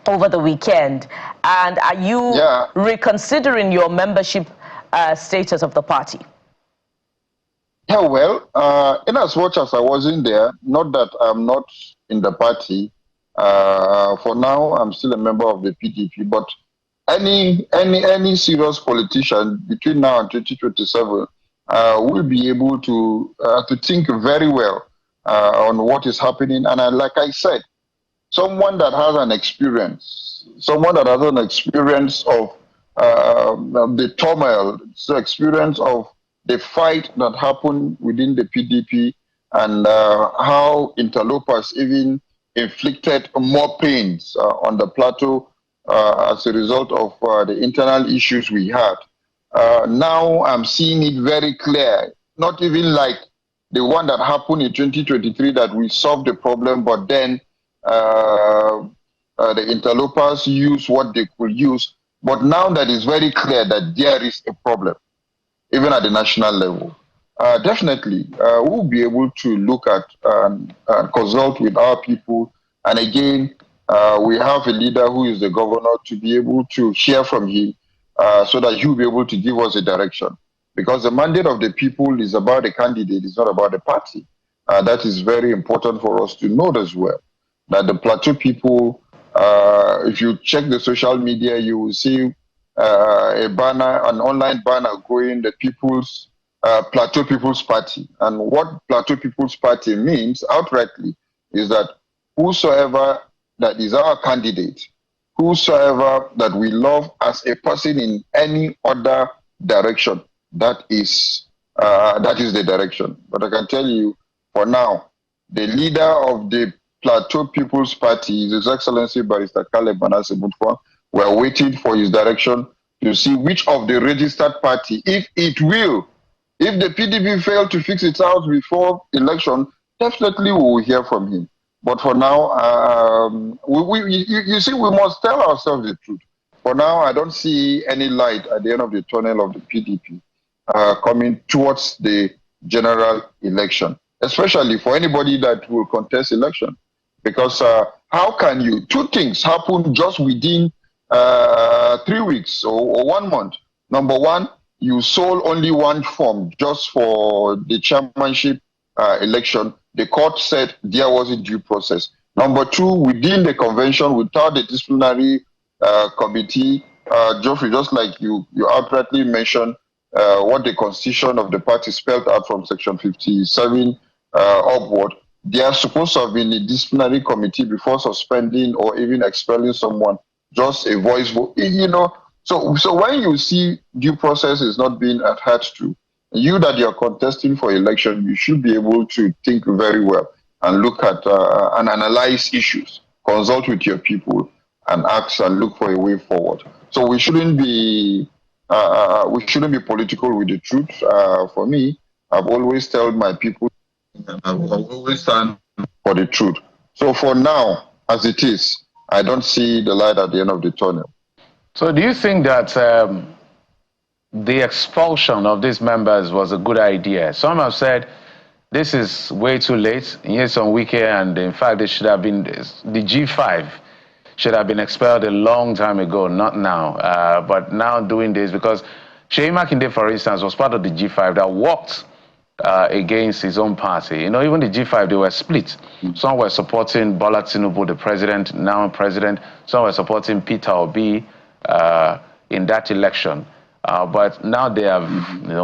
over the weekend? And are you reconsidering your membership status of the party? Yeah, well, in as much as I wasn't there, not that I'm not in the party. For now, I'm still a member of the PDP. But any serious politician between now and 2027 will be able to think very well on what is happening. And like I said, someone that has an experience, of the turmoil, the experience of the fight that happened within the PDP, and how interlopers even inflicted more pains on the plateau as a result of the internal issues we had. Now I'm seeing it very clear, not even like the one that happened in 2023 that we solved the problem, but then the interlopers use what they could use. But now that it's very clear that there is a problem, even at the national level, definitely we'll be able to look at and consult with our people. And again, we have a leader who is the governor to be able to hear from him so that he'll be able to give us a direction. Because the mandate of the people is about the candidate, it's not about the party. That is very important for us to know as well. That the Plateau people, if you check the social media, you will see a banner, an online banner going, the People's Plateau People's Party. And what Plateau People's Party means outrightly is that whosoever that is our candidate, whosoever that we love as a person in any other direction, that is the direction. But I can tell you, for now, the leader of the Plateau People's Party is His Excellency Barrister Caleb Manasseh Mutfwang. We're waiting for his direction to see which of the registered party, if it will, if the PDP failed to fix its house before election, definitely we will hear from him. But for now, you see, we must tell ourselves the truth. For now, I don't see any light at the end of the tunnel of the PDP coming towards the general election, especially for anybody that will contest election. Because how can you, two things happen just within 3 weeks or 1 month. Number one, you sold only one form just for the chairmanship election. The court said there was a due process. Number two, within the convention, without the disciplinary committee, Geoffrey, just like you outrightly mentioned, what the constitution of the party spelled out from section 57 upward, they are supposed to have been a disciplinary committee before suspending or even expelling someone, just a voice vote, you know. So when you see due process is not being adhered to, you that you're contesting for election, you should be able to think very well and look at and analyze issues, consult with your people, and ask and look for a way forward. So we shouldn't be political with the truth. For me, I've always told my people, I've always stand for the truth. So for now, as it is, I don't see the light at the end of the tunnel. So do you think that the expulsion of these members was a good idea? Some have said this is way too late. Yes, on weekend, and in fact, they should have been, the G5 should have been expelled a long time ago, not now. But now doing this, because Seyi Makinde, for instance, was part of the G5 that walked against his own party. You know, even the G5, they were split. Some were supporting Bola Tinubu, the president, now president. Some were supporting Peter Obi in that election. But now they have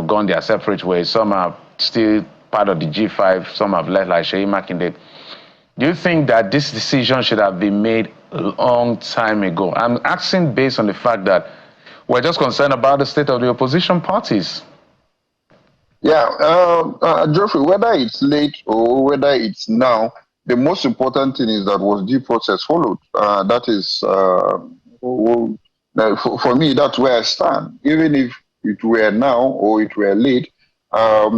gone their separate ways. Some are still part of the G5. Some have left, like Seyi Makinde. Do you think that this decision should have been made a long time ago? I'm asking based on the fact that we're just concerned about the state of the opposition parties. Yeah, Geoffrey, whether it's late or whether it's now, the most important thing is that was due process followed. That is, for me, that's where I stand. Even if it were now or it were late, a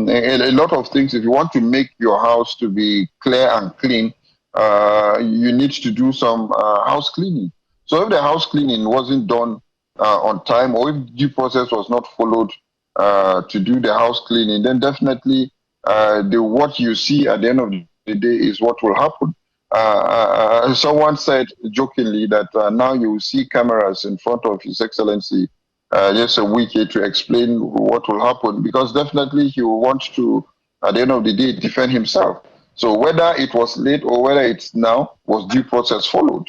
lot of things, if you want to make your house to be clear and clean, you need to do some house cleaning. So if the house cleaning wasn't done on time, or if due process was not followed to do the house cleaning, then definitely what you see at the end of the day is what will happen. Someone said jokingly that now you will see cameras in front of His Excellency just a week here to explain what will happen, because definitely he will want to, at the end of the day, defend himself. So whether it was late or whether it's now, was due process followed?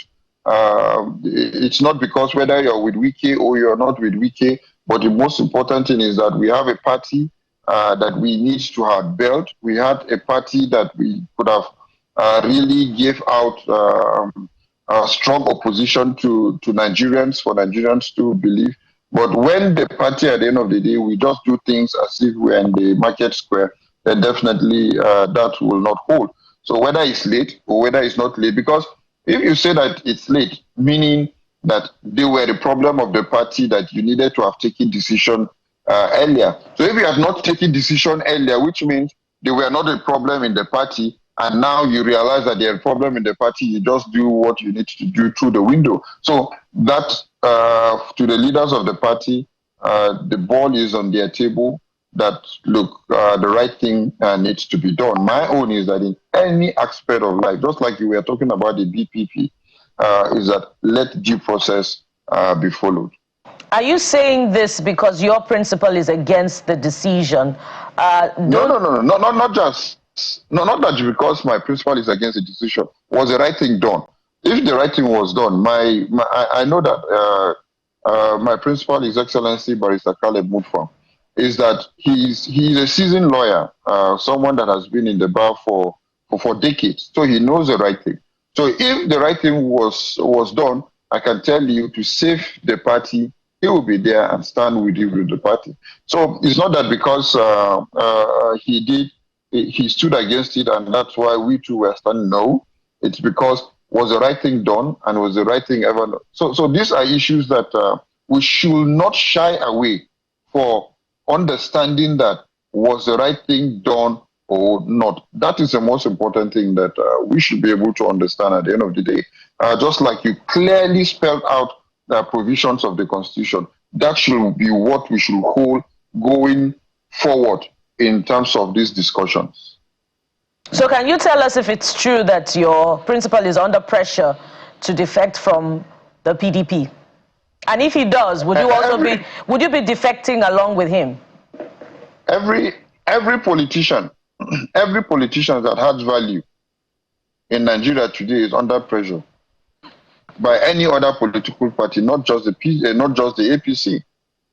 It's not because whether you're with Wike or you're not with Wike, but the most important thing is that we have a party that we need to have built. We had a party that we could have really gave out a strong opposition to Nigerians, for Nigerians to believe. But when the party, at the end of the day, we just do things as if we're in the market square, then definitely that will not hold. So whether it's late or whether it's not late, because if you say that it's late, meaning that they were the problem of the party, that you needed to have taken decision earlier. So if you had not taken decision earlier, which means they were not a problem in the party, and now you realize that they're a problem in the party, you just do what you need to do through the window. So that, to the leaders of the party, the ball is on their table, that look, the right thing needs to be done. My own is that in any aspect of life, just like you were talking about the BPP, is that let due process be followed. Are you saying this because your principal is against the decision? No, not just. No, not that because my principal is against the decision. Was the right thing done? If the right thing was done, I know that my principal, His Excellency Barrister Caleb Mutfwang, is that he's a seasoned lawyer, someone that has been in the bar for decades, so he knows the right thing. So if the right thing was done, I can tell you, to save the party, he will be there and stand with you with the party. So it's not that because he stood against it and that's why we too were standing. No, it's because was the right thing done and was the right thing ever done. So these are issues that we should not shy away for understanding that was the right thing done or not. That is the most important thing that we should be able to understand at the end of the day. Just like you clearly spelled out the provisions of the Constitution, that should be what we should hold going forward in terms of these discussions. So can you tell us if it's true that your principal is under pressure to defect from the PDP? And if he does, would you also be defecting along with him? Every politician, every politician that has value in Nigeria today is under pressure by any other political party, not just the APC,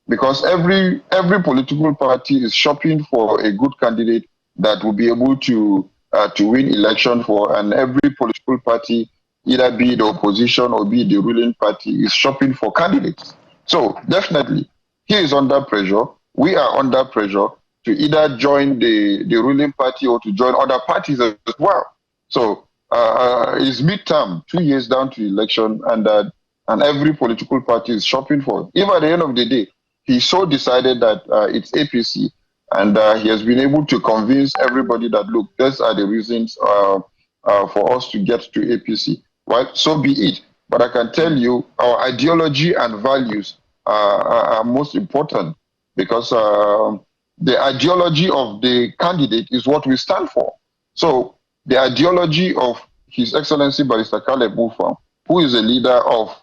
because every political party is shopping for a good candidate that will be able to win election for, and every political party, either be the opposition or be the ruling party, is shopping for candidates. So definitely, he is under pressure. We are under pressure to either join the ruling party or to join other parties as well. So it's midterm, 2 years down to election, and every political party is shopping for. If at the end of the day, he's so decided that it's APC, and he has been able to convince everybody that, look, these are the reasons for us to get to APC. Right? So be it. But I can tell you, our ideology and values are most important, because the ideology of the candidate is what we stand for. So the ideology of His Excellency Barrister Caleb Mutfwang, who is a leader of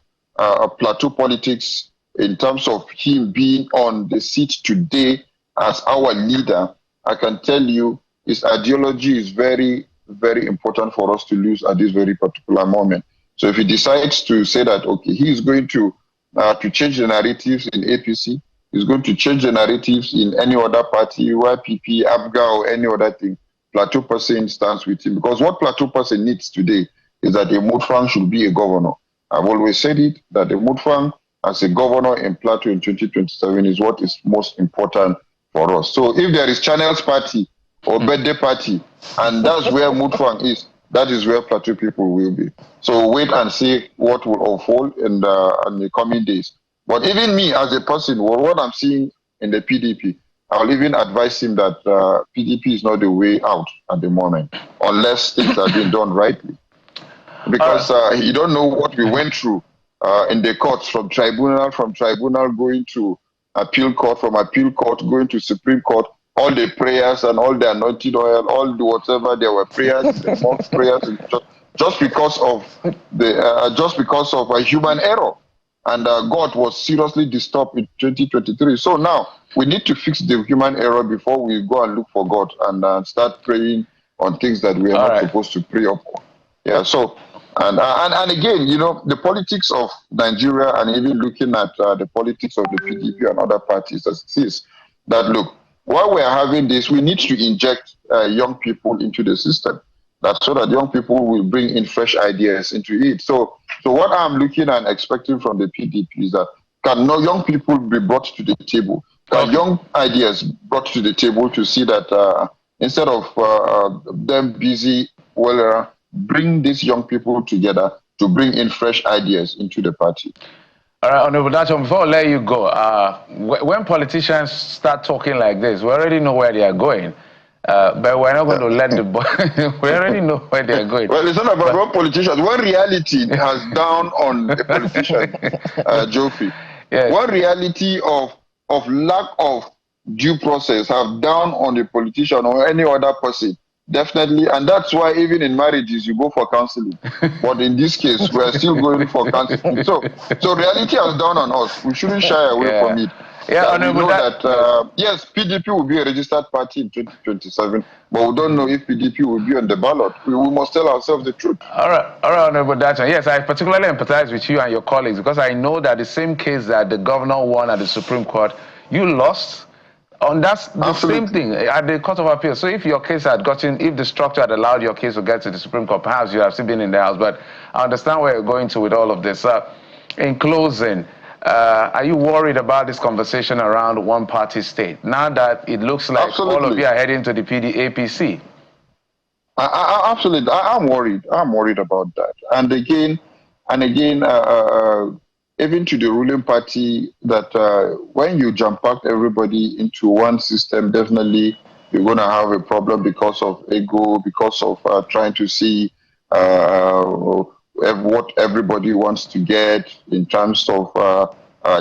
plateau politics, in terms of him being on the seat today as our leader, I can tell you his ideology is very, very important for us to lose at this very particular moment. So if he decides to say that, okay, he is going to change the narratives in APC, he's going to change the narratives in any other party, YPP, ABGA, or any other thing, Plateau person stands with him. Because what Plateau person needs today is that a Mutfwang should be a governor. I've always said it, that the Mutfwang as a governor in Plateau in 2027 is what is most important for us. So if there is Channels Party or Birthday Party, and that's where Mutfwang is, that is where Plateau people will be. So wait and see what will unfold in the coming days. But even me as a person, what I'm seeing in the PDP, I'll even advise him that PDP is not the way out at the moment, unless things are being done rightly. because you don't know what we went through in the courts, from tribunal going to appeal court, from appeal court going to Supreme Court, all the prayers and all the anointing oil, all the whatever, there were prayers, amongst prayers, just because of a human error. And God was seriously disturbed in 2023. So now we need to fix the human error before we go and look for God and start praying on things that we are not supposed to pray upon. Yeah. So and again, you know, the politics of Nigeria, and even looking at the politics of the PDP and other parties, as it is that, look, while we are having this, we need to inject young people into the system, so that young people will bring in fresh ideas into it. So what I'm looking and expecting from the PDP is that can young people be brought to the table? Can young ideas brought to the table to see that instead of them busy, bring these young people together to bring in fresh ideas into the party. All right, Honorable Nat'l, before I let you go, when politicians start talking like this, we already know where they are going. But we're not going to let we already know where they are going. Well, it's not about what politicians. One reality has down on a politician, Geoffrey. Yes. One reality of lack of due process have down on a politician or any other person. Definitely, and that's why even in marriages you go for counseling. But in this case, we are still going for counseling. So reality has down on us. We shouldn't shy away from it. Yeah, we know that yes, PDP will be a registered party in 2027, but we don't know if PDP will be on the ballot. We must tell ourselves the truth. All right, Honorable Nat'l. Yes, I particularly empathize with you and your colleagues because I know that the same case that the governor won at the Supreme Court, you lost. And that's the same thing at the Court of Appeal. So if your case had if the structure had allowed your case to get to the Supreme Court, perhaps you have still been in the House. But I understand where you're going to with all of this. In closing, are you worried about this conversation around one-party state now that it looks like all of you are heading to the APC? Absolutely, I'm worried. I'm worried about that. And again, even to the ruling party, that when you jump pack everybody into one system, definitely you're going to have a problem because of ego, because of trying to see what everybody wants to get in terms of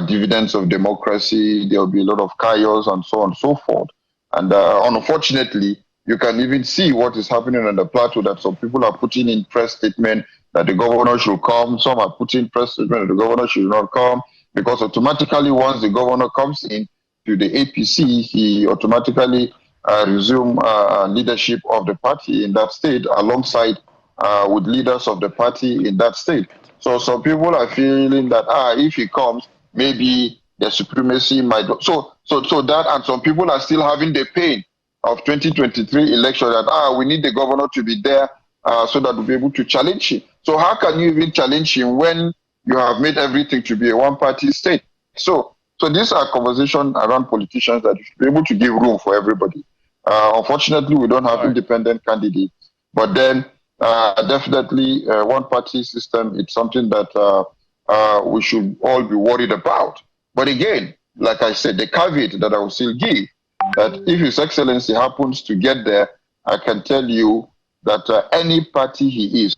dividends of democracy. There will be a lot of chaos and so on and so forth. And unfortunately, you can even see what is happening on the plateau, that some people are putting in press statement that the governor should come. Some are putting press statement that the governor should not come, because automatically once the governor comes in to the APC, he automatically resume leadership of the party in that state alongside with leaders of the party in that state. So some people are feeling that if he comes, maybe the supremacy might. So that, and some people are still having the pain of 2023 election that we need the governor to be there so that we'll be able to challenge him. So how can you even challenge him when you have made everything to be a one-party state? So these are conversations around politicians that you should be able to give room for everybody. Unfortunately, we don't have independent candidates, but then definitely one-party system, it's something that we should all be worried about. But again, like I said, the caveat that I will still give, that if His Excellency happens to get there, I can tell you that any party he is,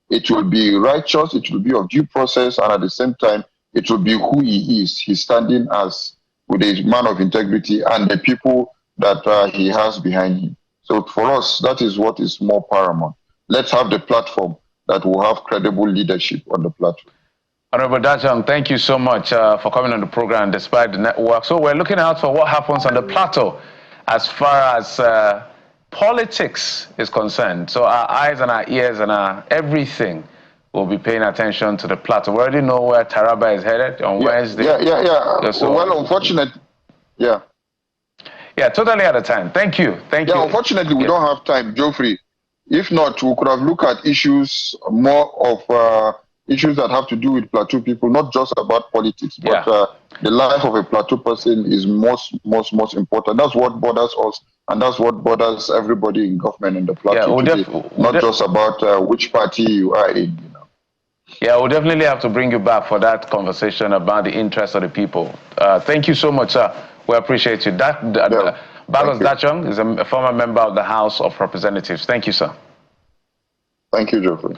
it will be righteous, it will be of due process, and at the same time, it will be who he is. He's standing as with a man of integrity and the people that he has behind him. So for us, that is what is more paramount. Let's have the platform that will have credible leadership on the platform. Honorable Dachang, thank you so much for coming on the program despite the network. So we're looking out for what happens on the plateau as far as politics is concerned. So our eyes and our ears and our everything will be paying attention to the plateau. We already know where Taraba is headed on Wednesday. Yeah. So, well, unfortunately, yeah, totally out of time. Thank you. Yeah, unfortunately, we don't have time, Geoffrey. If not, we could have looked at issues, more of issues that have to do with plateau people, not just about politics, but the life of a plateau person is most important. That's what bothers us, and that's what bothers everybody in government in the plateau today. Not just about which party you are in. You know. Yeah, we'll definitely have to bring you back for that conversation about the interests of the people. Thank you so much, sir. We appreciate you. Bagos Dachang is a former member of the House of Representatives. Thank you, sir. Thank you, Geoffrey.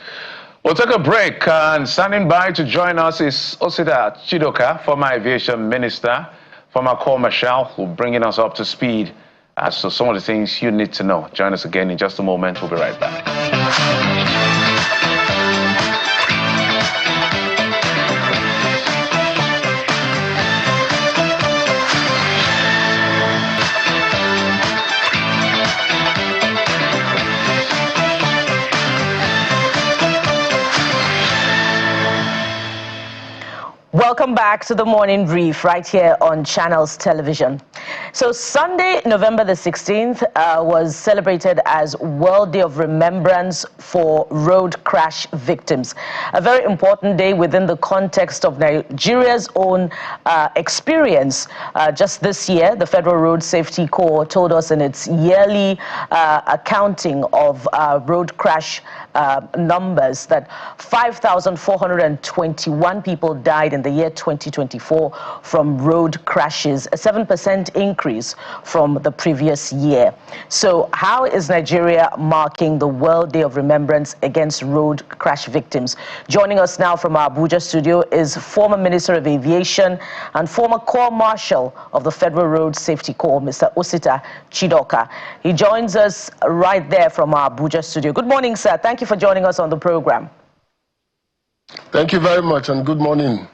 We'll take a break, and standing by to join us is Osita Chidoka, former aviation minister, former Corps Marshal, who bringing us up to speed as to some of the things you need to know. Join us again in just a moment. We'll be right back. Welcome back to the Morning Brief right here on Channels Television. So Sunday, November the 16th, was celebrated as World Day of Remembrance for road crash victims. A very important day within the context of Nigeria's own experience. Just this year, the Federal Road Safety Corps told us in its yearly accounting of road crash numbers that 5,421 people died in the year 2024 from road crashes, a 7% increase from the previous year. So how is Nigeria marking the World Day of Remembrance against road crash victims? Joining us now from our Abuja studio is former Minister of Aviation and former Corps Marshal of the Federal Road Safety Corps, Mr. Osita Chidoka. He joins us right there from our Abuja studio. Good morning, sir. Thank you for joining us on the program. Thank you very much, and good morning.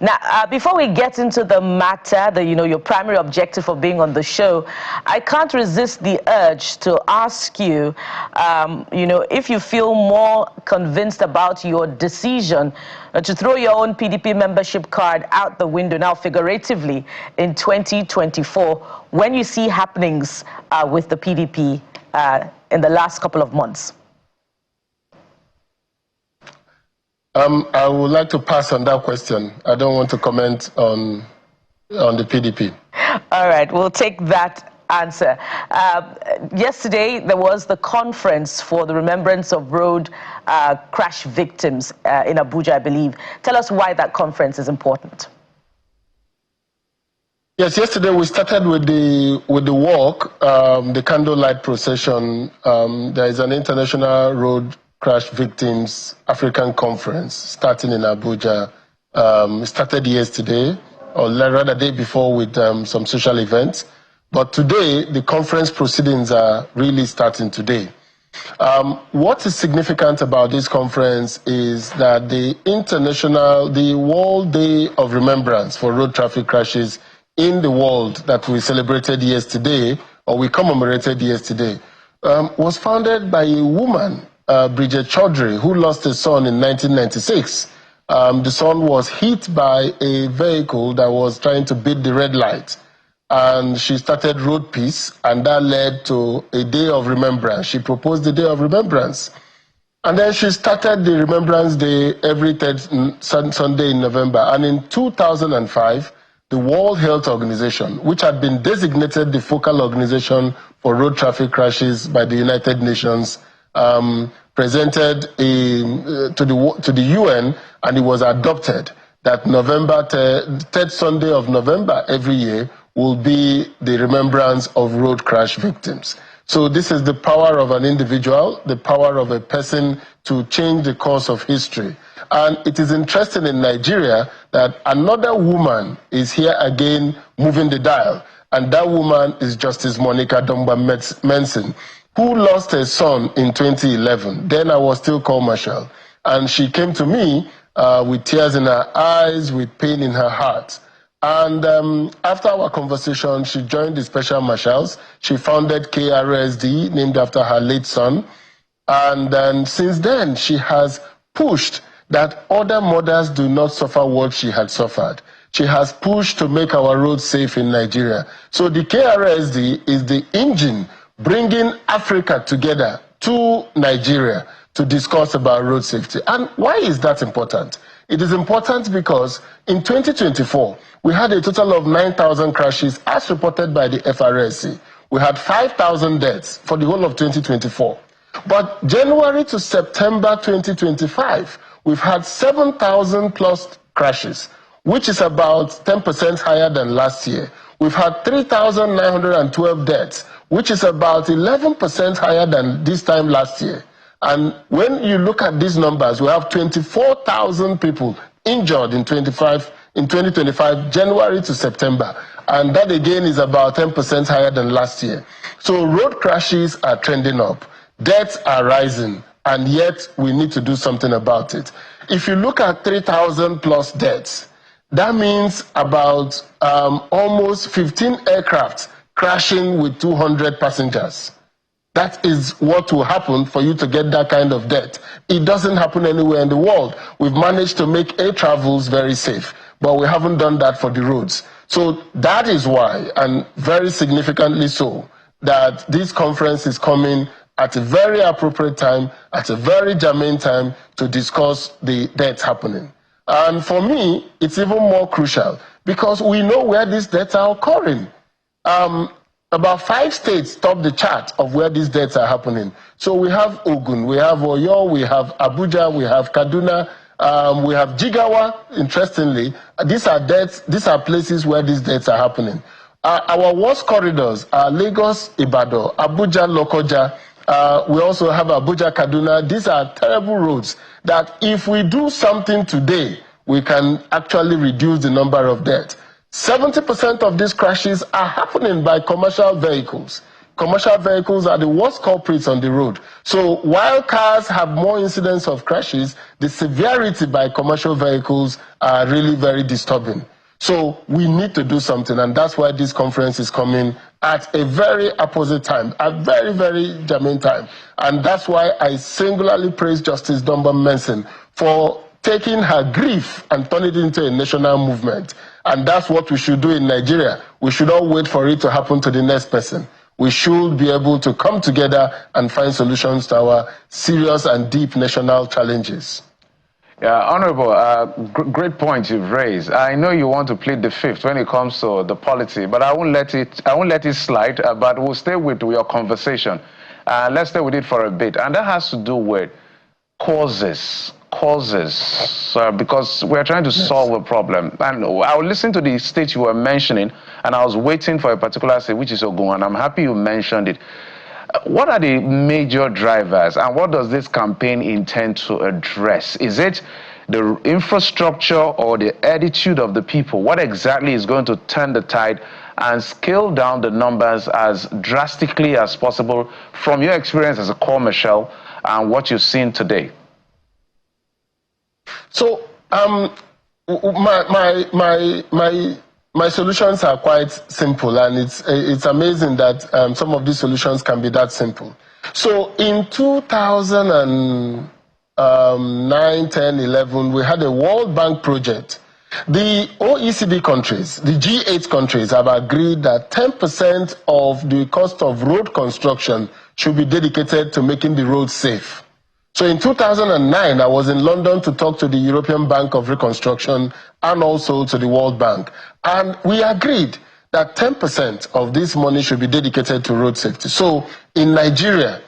Now, before we get into the matter, your primary objective for being on the show, I can't resist the urge to ask you, if you feel more convinced about your decision to throw your own PDP membership card out the window, now figuratively, in 2024, when you see happenings with the PDP in the last couple of months. I would like to pass on that question. I don't want to comment on the PDP. All right, we'll take that answer. Yesterday, there was the conference for the remembrance of road crash victims in Abuja, I believe. Tell us why that conference is important. Yes, yesterday we started with the walk, the candlelight procession. There is an international road crash victims African conference starting in Abuja. It started yesterday, or rather day before, with some social events. But today, the conference proceedings are really starting today. What is significant about this conference is that the World Day of Remembrance for road traffic crashes in the world that we celebrated yesterday, or we commemorated yesterday, was founded by a woman, Bridget Chaudhry, who lost a son in 1996. The son was hit by a vehicle that was trying to beat the red light. And she started Road Peace, and that led to a day of remembrance. She proposed the day of remembrance. And then she started the Remembrance Day every third Sunday in November. And in 2005, the World Health Organization, which had been designated the focal organization for road traffic crashes by the United Nations, presented to the UN, and it was adopted that November, third Sunday of November every year will be the remembrance of road crash victims. So this is the power of an individual, the power of a person to change the course of history. And it is interesting in Nigeria that another woman is here again moving the dial, and that woman is Justice Monica Domba-Mensing, who lost her son in 2011. Then I was still Corps Marshal. And she came to me with tears in her eyes, with pain in her heart. And after our conversation, she joined the Special Marshals. She founded KRSD, named after her late son. And then since then, she has pushed that other mothers do not suffer what she had suffered. She has pushed to make our roads safe in Nigeria. So the KRSD is the engine bringing Africa together to Nigeria to discuss about road safety. And why is that important? It is important because in 2024, we had a total of 9,000 crashes as reported by the FRSC. We had 5,000 deaths for the whole of 2024. But January to September 2025, we've had 7,000 plus crashes, which is about 10% higher than last year. We've had 3,912 deaths, which is about 11% higher than this time last year. And when you look at these numbers, we have 24,000 people injured in 2025, January to September. And that again is about 10% higher than last year. So road crashes are trending up, deaths are rising, and yet we need to do something about it. If you look at 3,000 plus deaths, that means about almost 15 aircraft crashing with 200 passengers. That is what will happen for you to get that kind of death. It doesn't happen anywhere in the world. We've managed to make air travels very safe, but we haven't done that for the roads. So that is why, and very significantly so, that this conference is coming at a very appropriate time, at a very germane time to discuss the deaths happening. And for me, it's even more crucial because we know where these deaths are occurring. About 5 states top the chart of where these deaths are happening. So we have Ogun, we have Oyo, we have Abuja, we have Kaduna, we have Jigawa. Interestingly, these are deaths. These are places where these deaths are happening. Our worst corridors are Lagos, Ibadan, Abuja, Lokoja. We also have Abuja, Kaduna. These are terrible roads that if we do something today, we can actually reduce the number of deaths. 70% of these crashes are happening by commercial vehicles. Commercial vehicles are the worst culprits on the road. So while cars have more incidents of crashes, the severity by commercial vehicles are really very disturbing. So we need to do something, and that's why this conference is coming at a very opposite time, a very, very germane time. And that's why I singularly praise Justice Dumba Mensing for taking her grief and turning it into a national movement. And that's what we should do in Nigeria. We should not wait for it to happen to the next person. We should be able to come together and find solutions to our serious and deep national challenges. Yeah, Honorable, great point you've raised. I know you want to plead the fifth when it comes to the polity, but I won't let it slide. But we'll stay with your conversation. Let's stay with it for a bit, and that has to do with causes, because we're trying to solve a problem. And I will listen to the state you were mentioning, and I was waiting for a particular state, which is Ogun, and I'm happy you mentioned it. What are the major drivers, and what does this campaign intend to address? Is it the infrastructure or the attitude of the people? What exactly is going to turn the tide and scale down the numbers as drastically as possible from your experience as a corps marshal and what you've seen today? So my solutions are quite simple, and it's amazing that some of these solutions can be that simple. So in 2009, 10, 11, we had a World Bank project. The OECD countries, the G8 countries, have agreed that 10% of the cost of road construction should be dedicated to making the roads safe. So in 2009, I was in London to talk to the European Bank of Reconstruction and also to the World Bank. And we agreed that 10% of this money should be dedicated to road safety. So in Nigeria,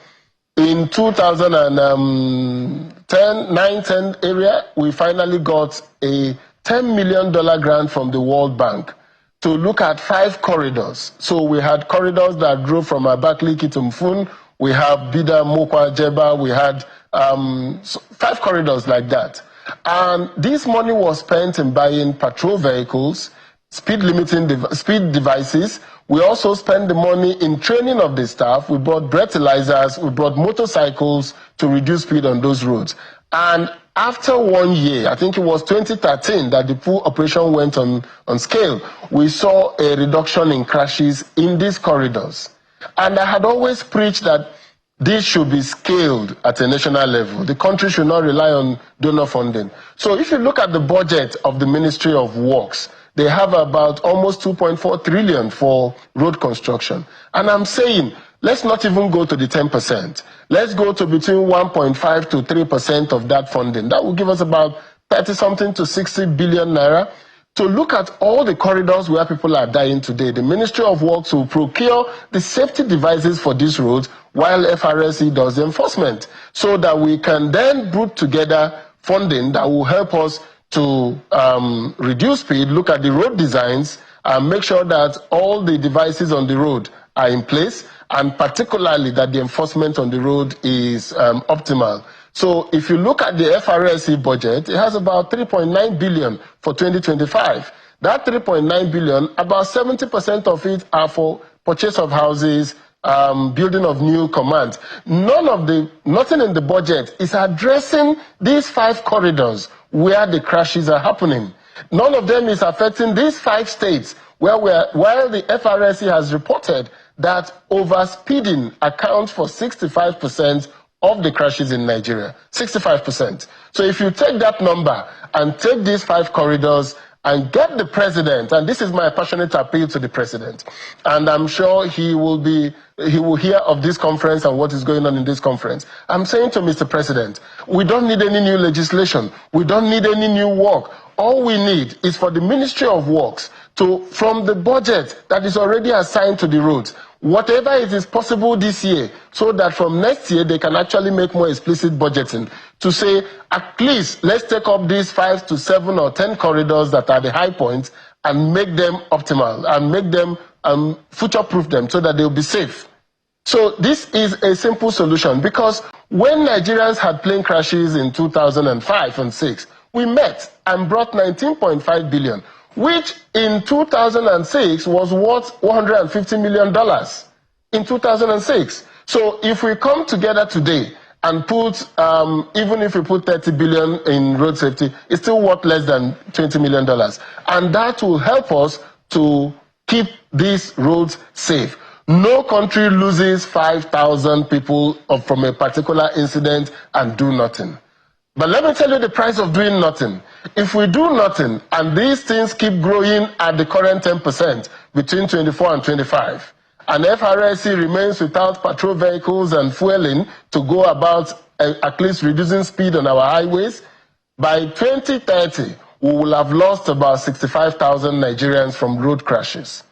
in 2010 area, we finally got a $10 million grant from the World Bank to look at 5 corridors. So we had corridors that drove from Abakaliki to Mfun. We have Bida, Mokwa, Jeba. We had 5 corridors like that. And this money was spent in buying patrol vehicles, speed devices. We also spent the money in training of the staff. We bought breathalyzers. We brought motorcycles to reduce speed on those roads. And after 1 year, I think it was 2013 that the full operation went on scale, we saw a reduction in crashes in these corridors. And I had always preached that this should be scaled at a national level. The country should not rely on donor funding. So if you look at the budget of the Ministry of Works, they have about almost 2.4 trillion for road construction. And I'm saying, let's not even go to the 10%. Let's go to between 1.5 to 3% of that funding. That will give us about 30-something to 60 billion naira. To look at all the corridors where people are dying today, the Ministry of Works will procure the safety devices for these roads while FRSC does the enforcement, so that we can then put together funding that will help us to reduce speed, look at the road designs, and make sure that all the devices on the road are in place, and particularly that the enforcement on the road is optimal. So if you look at the FRSC budget, it has about 3.9 billion for 2025. That 3.9 billion, about 70% of it are for purchase of houses, building of new commands. Nothing in the budget is addressing these 5 corridors where the crashes are happening. None of them is affecting these 5 states while the FRSC has reported that overspeeding accounts for 65% of the crashes in Nigeria. 65%. So if you take that number and take these 5 corridors and get the president, and this is my passionate appeal to the president, and I'm sure he will hear of this conference and what is going on in this conference. I'm saying to Mr. President, we don't need any new legislation. We don't need any new work. All we need is for the Ministry of Works to, from the budget that is already assigned to the roads, whatever it is possible this year, so that from next year they can actually make more explicit budgeting to say, at least let's take up these 5 to 7 or 10 corridors that are the high points and make them optimal and make them future-proof them so that they'll be safe. So this is a simple solution, because when Nigerians had plane crashes in 2005 and 6, we met and brought 19.5 billion, which in 2006 was worth $150 million in 2006. So if we come together today and put, even if we put 30 billion in road safety, it's still worth less than $20 million. And that will help us to keep these roads safe. No country loses 5,000 people from a particular incident and do nothing. But let me tell you the price of doing nothing. If we do nothing and these things keep growing at the current 10% between 24 and 25, and FRSC remains without patrol vehicles and fueling to go about at least reducing speed on our highways, by 2030, we will have lost about 65,000 Nigerians from road crashes.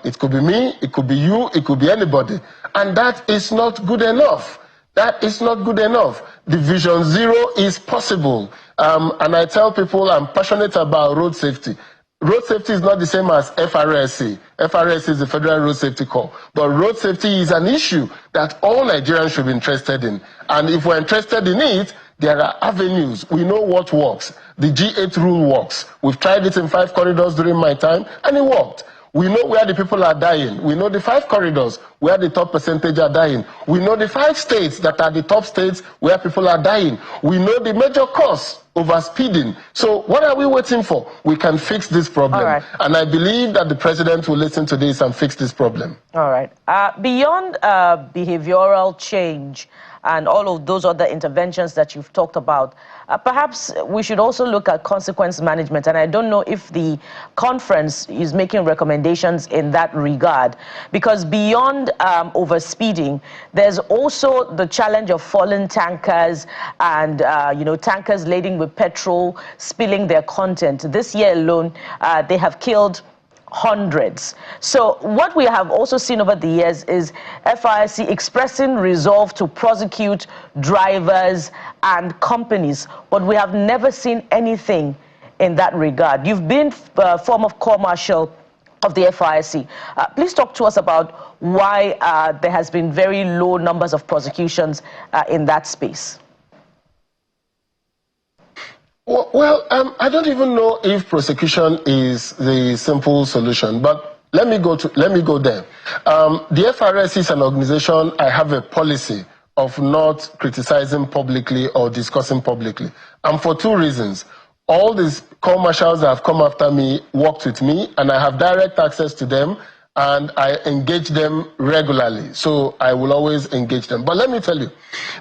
It could be me, it could be you, it could be anybody. And that is not good enough. That is not good enough. The Vision Zero is possible. And I tell people I'm passionate about road safety. Road safety is not the same as FRSC. FRSC is the Federal Road Safety Corps. But road safety is an issue that all Nigerians should be interested in. And if we're interested in it, there are avenues. We know what works. The G8 rule works. We've tried it in 5 corridors during my time, and it worked. We know where the people are dying. We know the 5 corridors where the top percentage are dying. We know the 5 states that are the top states where people are dying. We know the major cause, overspeeding. So what are we waiting for? We can fix this problem. All right. And I believe that the president will listen to this and fix this problem. All right. Beyond behavioral change and all of those other interventions that you've talked about, perhaps we should also look at consequence management. And I don't know if the conference is making recommendations in that regard, because beyond overspeeding, there's also the challenge of fallen tankers and, tankers laden with petrol spilling their content. This year alone, they have killed hundreds. So what we have also seen over the years is FRSC expressing resolve to prosecute drivers and companies, but we have never seen anything in that regard. You've been former Corps Marshal of the FRSC. Please talk to us about why there has been very low numbers of prosecutions in that space. Well, I don't even know if prosecution is the simple solution, but let me go there. The FRSC is an organization. I have a policy of not criticizing publicly or discussing publicly, and for 2 reasons. All these Corps Marshals that have come after me worked with me, and I have direct access to them, and I engage them regularly. So I will always engage them. But let me tell you,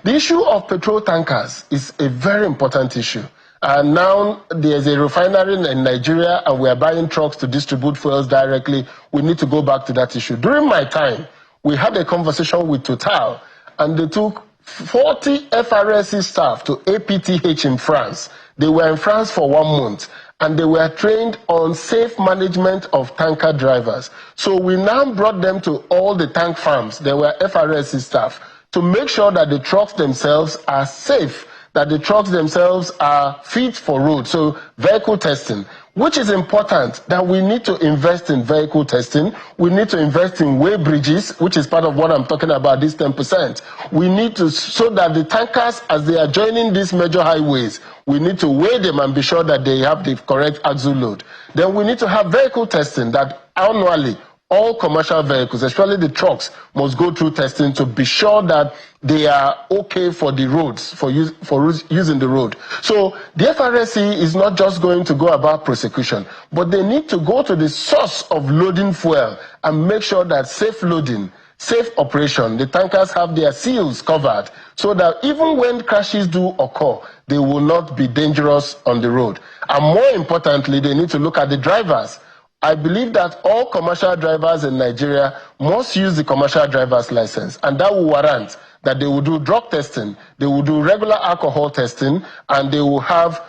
the issue of petrol tankers is a very important issue. And now there's a refinery in Nigeria and we are buying trucks to distribute fuels directly. We need to go back to that issue. During my time, we had a conversation with Total, and they took 40 FRSC staff to APTH in France. They were in France for 1 month, and they were trained on safe management of tanker drivers. So we now brought them to all the tank farms. They were FRSC staff to make sure that the trucks themselves are safe, that the trucks themselves are fit for road. So vehicle testing. which is important, that we need to invest in vehicle testing. We need to invest in weigh bridges, which is part of what I'm talking about, this 10%. We need to, so that the tankers, as they are joining these major highways, we need to weigh them and be sure that they have the correct axle load. Then we need to have vehicle testing that annually, all commercial vehicles, especially the trucks, must go through testing to be sure that they are okay for the roads, for using the road. So the FRSC is not just going to go about prosecution, but they need to go to the source of loading fuel and make sure that safe loading, safe operation, the tankers have their seals covered, so that even when crashes do occur, they will not be dangerous on the road. And more importantly, they need to look at the drivers. I believe that all commercial drivers in Nigeria must use the commercial driver's license, and that will warrant that they will do drug testing, they will do regular alcohol testing, and they will have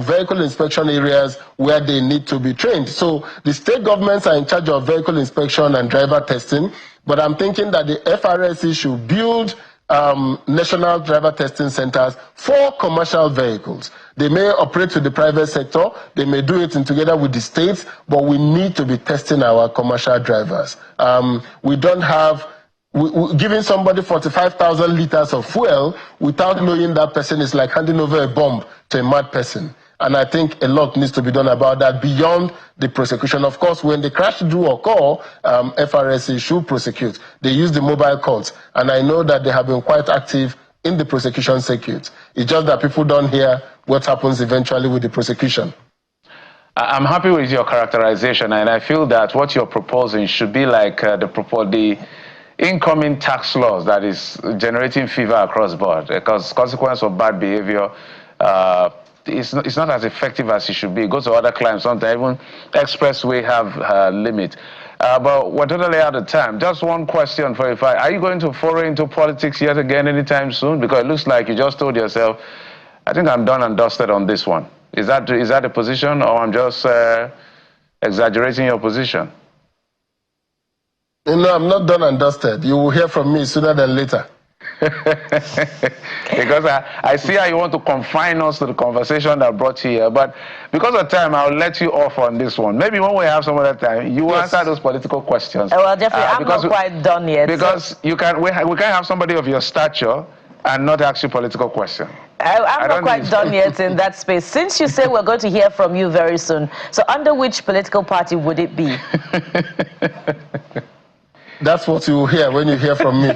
vehicle inspection areas where they need to be trained. So the state governments are in charge of vehicle inspection and driver testing, but I'm thinking that the FRSC should build national driver testing centers for commercial vehicles. They may operate with the private sector, they may do it together with the states, but we need to be testing our commercial drivers. We don't have, giving somebody 45,000 liters of fuel without knowing that person is like handing over a bomb to a mad person. And I think a lot needs to be done about that beyond the prosecution. Of course, when the crash do occur, FRSC should prosecute. They use the mobile courts, and I know that they have been quite active in the prosecution circuit. It's just that people don't hear what happens eventually with the prosecution. I'm happy with your characterization, and I feel that what you're proposing should be like the incoming tax laws that is generating fever across the board, because consequence of bad behavior, it's not as effective as it should be. It goes to other clients. Sometimes even expressway have a limit. But we're totally out of time. Just one question for you. Are you going to foray into politics yet again anytime soon? Because it looks like you just told yourself, I think I'm done and dusted on this one. Is that the position, or I'm just exaggerating your position? No, I'm not done and dusted. You will hear from me sooner than later. Because I see how you want to confine us to the conversation that brought you here, but because of time, I'll let you off on this one. Maybe when we have some other time, you answer those political questions. Well, Jeffrey, I'm not quite done yet. Because we can't have somebody of your stature and not ask you political questions. I'm not quite done yet in that space. Since you say we're going to hear from you very soon, so under which political party would it be? That's what you will hear when you hear from me.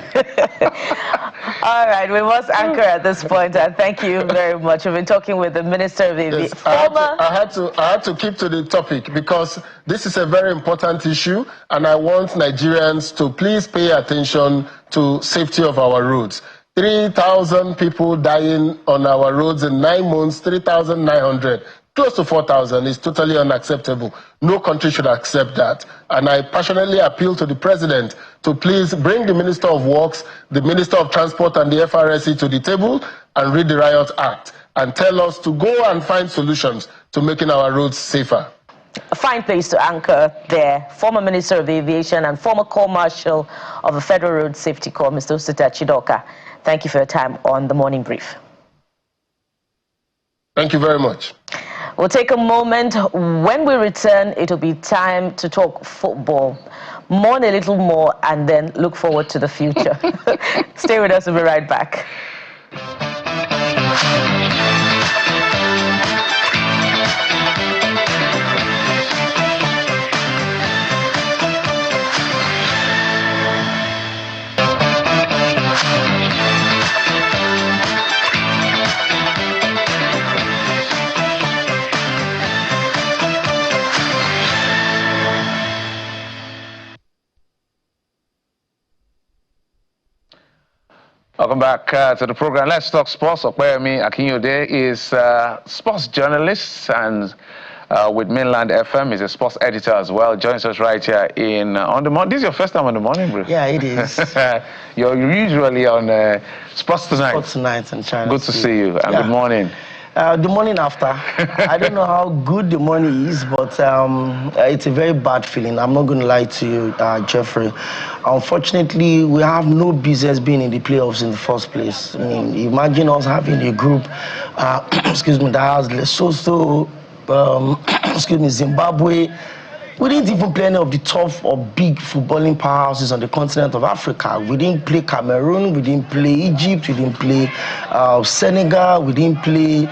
All right, we must anchor at this point, and thank you very much. We've been talking with the Minister of Aviation. Yes, I had to keep to the topic because this is a very important issue, and I want Nigerians to please pay attention to safety of our roads. 3,000 people dying on our roads in 9 months, 3,900. Close to 4,000 is totally unacceptable. No country should accept that. And I passionately appeal to the President to please bring the Minister of Works, the Minister of Transport, and the FRSC to the table and read the Riot Act and tell us to go and find solutions to making our roads safer. A fine place to anchor there. Former Minister of Aviation and former Corps Marshal of the Federal Road Safety Corps, Mr. Osita Chidoka. Thank you for your time on the Morning Brief. Thank you very much. We'll take a moment. When we return, it'll be time to talk football. Mourn a little more and then look forward to the future. Stay with us, we'll be right back. Welcome back to the program. Let's talk sports. Okweyemi Akinyode is sports journalist and with Mainland FM. He's a sports editor as well. Joins us right here in on the morning. This is your first time on the Morning Brief. Yeah, it is. You're usually on Sports Tonight. Sports Tonight in China. Good to see you, and good morning. The morning after. I don't know how good the morning is, but it's a very bad feeling. I'm not going to lie to you, Jeffrey. Unfortunately, we have no business being in the playoffs in the first place. I mean, imagine us having a group, excuse me, that has Lesotho, excuse me, Zimbabwe. We didn't even play any of the tough or big footballing powerhouses on the continent of Africa. We didn't play Cameroon, we didn't play Egypt, we didn't play Senegal, we didn't play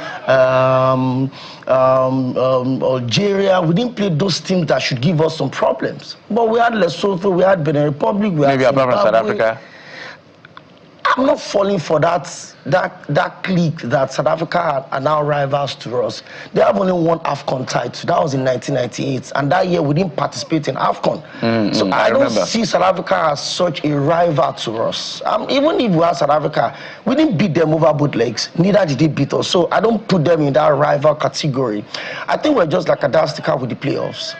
Algeria. We didn't play those teams that should give us some problems. But we had Lesotho, we had Benin Republic, we had Zimbabwe. South Africa. I'm not falling for that clique that South Africa are now rivals to us. They have only one AFCON title. That was in 1998. And that year we didn't participate in AFCON. So I don't see South Africa as such a rival to us. Even if we are South Africa, we didn't beat them over both legs. Neither did they beat us. So I don't put them in that rival category. I think we're just like a dance sticker with the playoffs.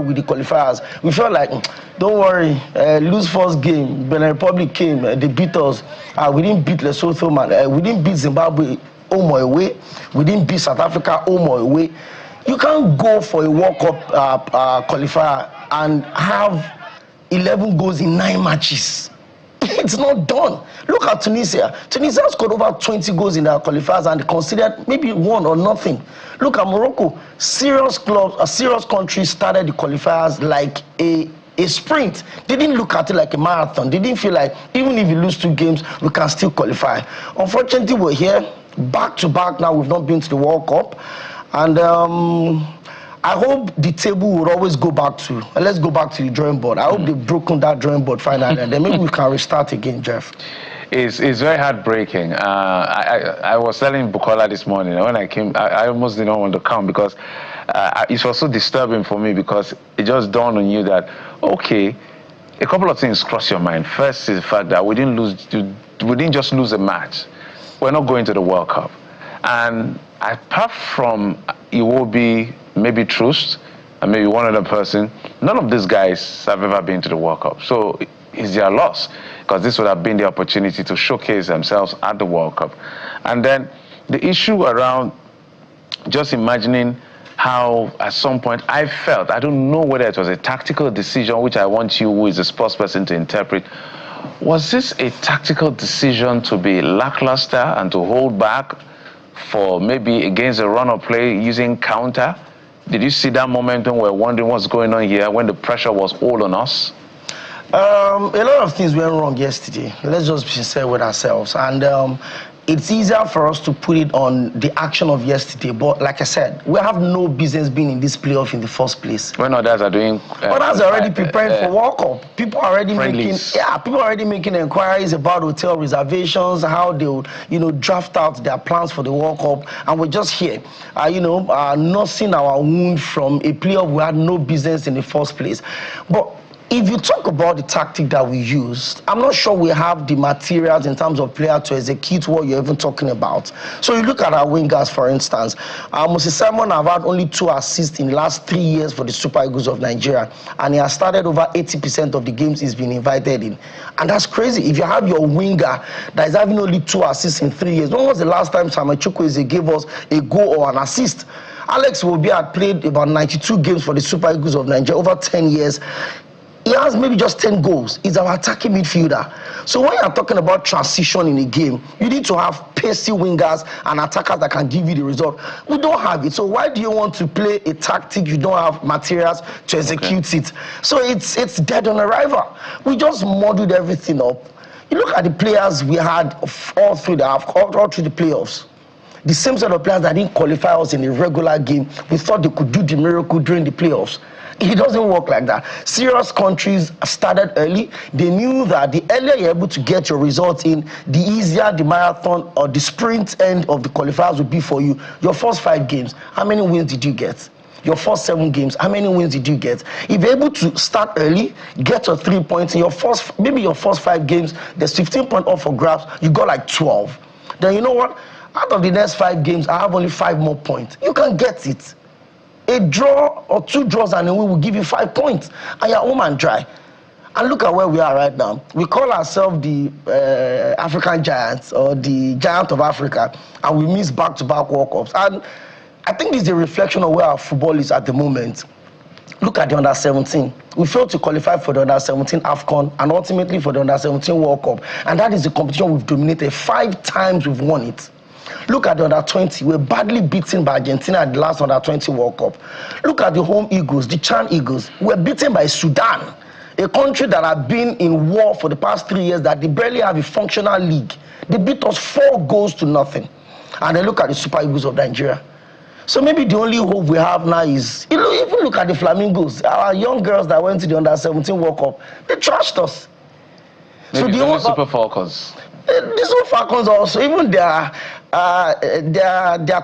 With the qualifiers. We felt like, don't worry, lose first game. Benin Republic came, they beat us. We didn't beat Lesotho, man. We didn't beat Zimbabwe home or away. We didn't beat South Africa home or away. You can't go for a World Cup qualifier and have 11 goals in 9 matches. It's not done. Look at Tunisia. Tunisia scored over 20 goals in their qualifiers and considered maybe 1 or nothing. Look at Morocco. Serious clubs, a serious country started the qualifiers like a sprint. They didn't look at it like a marathon. They didn't feel like even if you lose 2 games, we can still qualify. Unfortunately, we're here back to back now. We've not been to the World Cup. And I hope the table will always go back to, let's go back to the drawing board. I hope they've broken that drawing board finally, and then maybe we can restart again, Jeff. It's very heartbreaking. I was telling Bukola this morning, when I came, I almost didn't want to come because it was so disturbing for me because it just dawned on you that, okay, a couple of things cross your mind. First is the fact that we didn't just lose a match. We're not going to the World Cup. And apart from Iwobi, maybe Troost, and maybe one other person, none of these guys have ever been to the World Cup. So it's their loss, because this would have been the opportunity to showcase themselves at the World Cup. And then the issue around just imagining how at some point I felt, I don't know whether it was a tactical decision, which I want you, who is a sports person, to interpret. Was this a tactical decision to be lackluster and to hold back for maybe against a run of play using counter? Did you see that moment when we're wondering what's going on here, when the pressure was all on us? A lot of things went wrong yesterday. Let's just be sincere with ourselves. And it's easier for us to put it on the action of yesterday. But like I said, we have no business being in this playoff in the first place. When others are doing... others are already preparing for World Cup. People are already making inquiries about hotel reservations, how they would, draft out their plans for the World Cup. And we're just here, nursing our wound from a playoff we had no business in the first place. But if you talk about the tactic that we used, I'm not sure we have the materials in terms of player to execute what you're even talking about. So you look at our wingers, for instance. Moses Simon have had only 2 assists in the last 3 years for the Super Eagles of Nigeria, and he has started over 80% of the games he's been invited in. And that's crazy. If you have your winger that is having only 2 assists in 3 years, when was the last time Samuel Chukwueze gave us a goal or an assist? Alex Iwobi had played about 92 games for the Super Eagles of Nigeria over 10 years. He has maybe just 10 goals. He's our attacking midfielder. So when you're talking about transition in a game, you need to have pacey wingers and attackers that can give you the result. We don't have it. So why do you want to play a tactic you don't have materials to execute it? So it's dead on arrival. We just modeled everything up. You look at the players we had all through the playoffs. The same set of players that didn't qualify us in a regular game, we thought they could do the miracle during the playoffs. It doesn't work like that. Serious countries started early. They knew that the earlier you're able to get your results in, the easier the marathon or the sprint end of the qualifiers will be for you. Your first 5 games, how many wins did you get? Your first 7 games, how many wins did you get? If you're able to start early, get your 3 points in your first, maybe your first 5 games, there's 15 points off for grabs, you got like 12. Then you know what? Out of the next 5 games, I have only 5 more points. You can get it. A draw or 2 draws and a win will give you 5 points, and you're home and dry. And look at where we are right now. We call ourselves the African Giants, or the Giant of Africa, and we miss back-to-back World Cups. And I think this is a reflection of where our football is at the moment. Look at the under-17. We failed to qualify for the under-17 AFCON and ultimately for the under-17 World Cup. And that is the competition we've dominated. 5 times we've won it. Look at the under-20. We're badly beaten by Argentina at the last under-20 World Cup. Look at the home Eagles, the Chan Eagles. We're beaten by Sudan, a country that have been in war for the past 3 years, that they barely have a functional league. They beat us 4-0. And then look at the Super Eagles of Nigeria. So maybe the only hope we have now is, even look at the Flamingos, our young girls that went to the under-17 World Cup, they trashed us. Maybe so the Super Falcons. The Super Falcons also, even their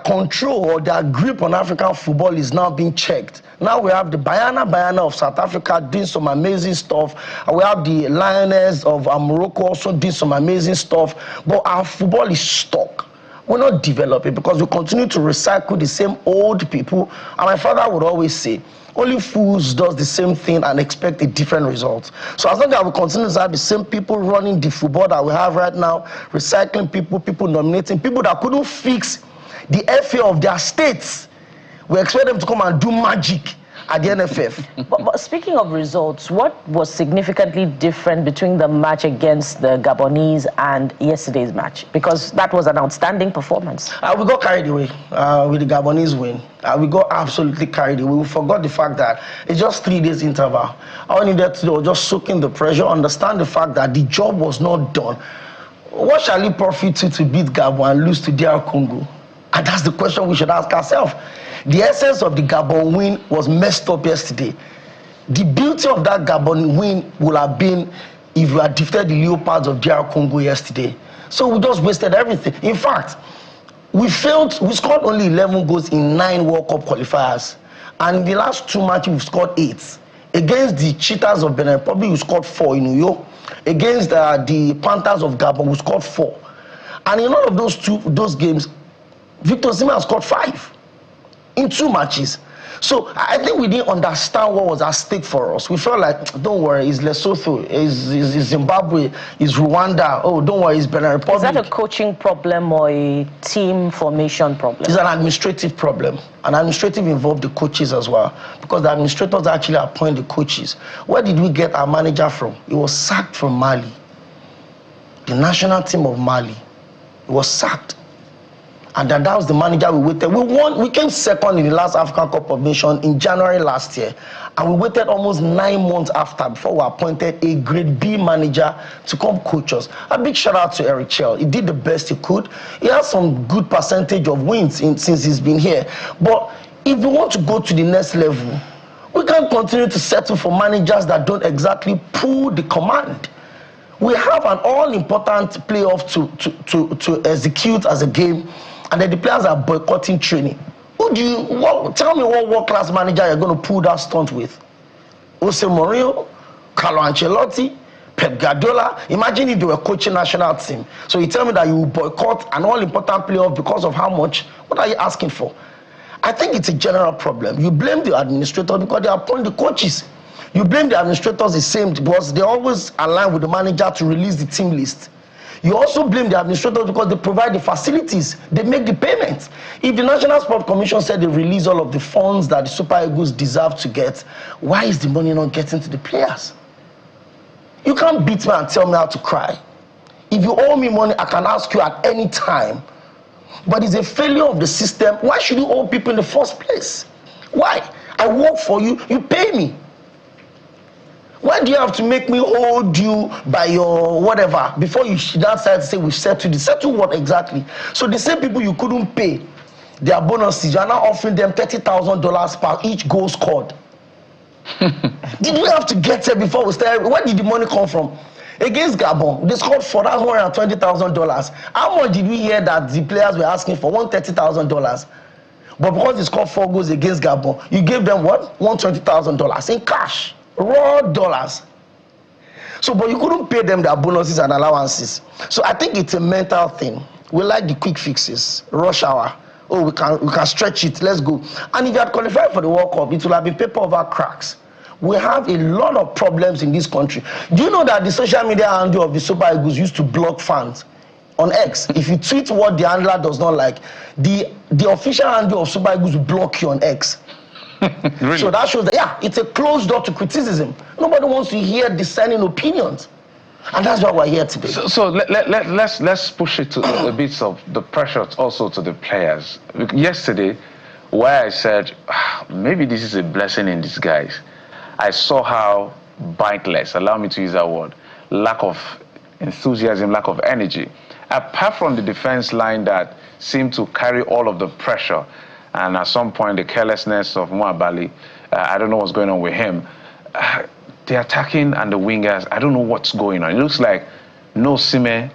control or their grip on African football is now being checked. Now we have the Bayana of South Africa doing some amazing stuff. We have the Lioness of Morocco also doing some amazing stuff. But our football is stuck. We're not developing because we continue to recycle the same old people. And my father would always say, only fools does the same thing and expect a different result. So as long as we continue to have the same people running the football that we have right now, recycling people nominating people that couldn't fix the FA of their states, we expect them to come and do magic at the NFF. But speaking of results, what was significantly different between the match against the Gabonese and yesterday's match? Because that was an outstanding performance. We got carried away with the Gabonese win. We got absolutely carried away. We forgot the fact that it's just 3 days interval. All we needed to do was just soak in the pressure, understand the fact that the job was not done. What shall it profit to beat Gabon and lose to DR Congo? And that's the question we should ask ourselves. The essence of the Gabon win was messed up yesterday. The beauty of that Gabon win would have been if we had defeated the Leopards of DR Congo yesterday. So we just wasted everything. In fact, we scored only 11 goals in 9 World Cup qualifiers. And in the last 2 matches, we scored 8. Against the Cheetahs of Benin Republic, we scored 4 in Uyo. Against the Panthers of Gabon, we scored 4. And in all of those games, Victor Osimhen scored 5 in 2 matches. So I think we didn't understand what was at stake for us. We felt like, don't worry, it's Lesotho, it's Zimbabwe, it's Rwanda. Oh, don't worry, it's Benin Republic. Is that a coaching problem or a team formation problem? It's an administrative problem. And administrative involved the coaches as well, because the administrators actually appoint the coaches. Where did we get our manager from? He was sacked from Mali. The national team of Mali. He was sacked. And that was the manager we waited. We came second in the last African Cup of Nations in January last year. And we waited almost 9 months after before we appointed a grade B manager to come coach us. A big shout out to Eric Chell. He did the best he could. He has some good percentage of wins since he's been here. But if we want to go to the next level, we can't continue to settle for managers that don't exactly pull the command. We have an all-important playoff to execute as a game. And then the players are boycotting training. Tell me what world-class manager you're going to pull that stunt with? Jose Mourinho, Carlo Ancelotti, Pep Guardiola. Imagine if they were coaching national team. So you tell me that you will boycott an all-important playoff because of how much? What are you asking for? I think it's a general problem. You blame the administrators because they appoint the coaches. You blame the administrators the same because they always align with the manager to release the team list. You also blame the administrators because they provide the facilities, they make the payments. If the National Sports Commission said they release all of the funds that the Super Eagles deserve to get, why is the money not getting to the players? You can't beat me and tell me how to cry. If you owe me money, I can ask you at any time. But it's a failure of the system. Why should you owe people in the first place? Why? I work for you, you pay me. Why do you have to make me hold you by your whatever before you decide to say we've settled it? Settle what exactly? So the same people you couldn't pay their bonuses, you are now offering them $30,000 per each goal scored. Did we have to get here before we started? Where did the money come from? Against Gabon, they scored for that $120,000. How much did we hear that the players were asking for? $130,000. But because they scored 4 goals against Gabon, you gave them what? $120,000 in cash. Raw dollars. So, but you couldn't pay them their bonuses and allowances. So I think it's a mental thing. We like the quick fixes, rush hour. Oh, we can stretch it, let's go. And if you had qualified for the World Cup, it will have been paper over cracks. We have a lot of problems in this country. Do you know that the social media handle of the Super Eagles used to block fans on X? If you tweet what the handler does not like, the official handle of Super Eagles will block you on X. Really? So that shows that, yeah, it's a closed door to criticism. Nobody wants to hear dissenting opinions. And that's why we're here today. So let's push it to a bit of the pressure also to the players. Yesterday, where I said, maybe this is a blessing in disguise, I saw how bitless, allow me to use that word, lack of enthusiasm, lack of energy. Apart from the defense line that seemed to carry all of the pressure, and at some point the carelessness of Mwabali, I don't know what's going on with him. The attacking and the wingers, I don't know what's going on. It looks like no Sime,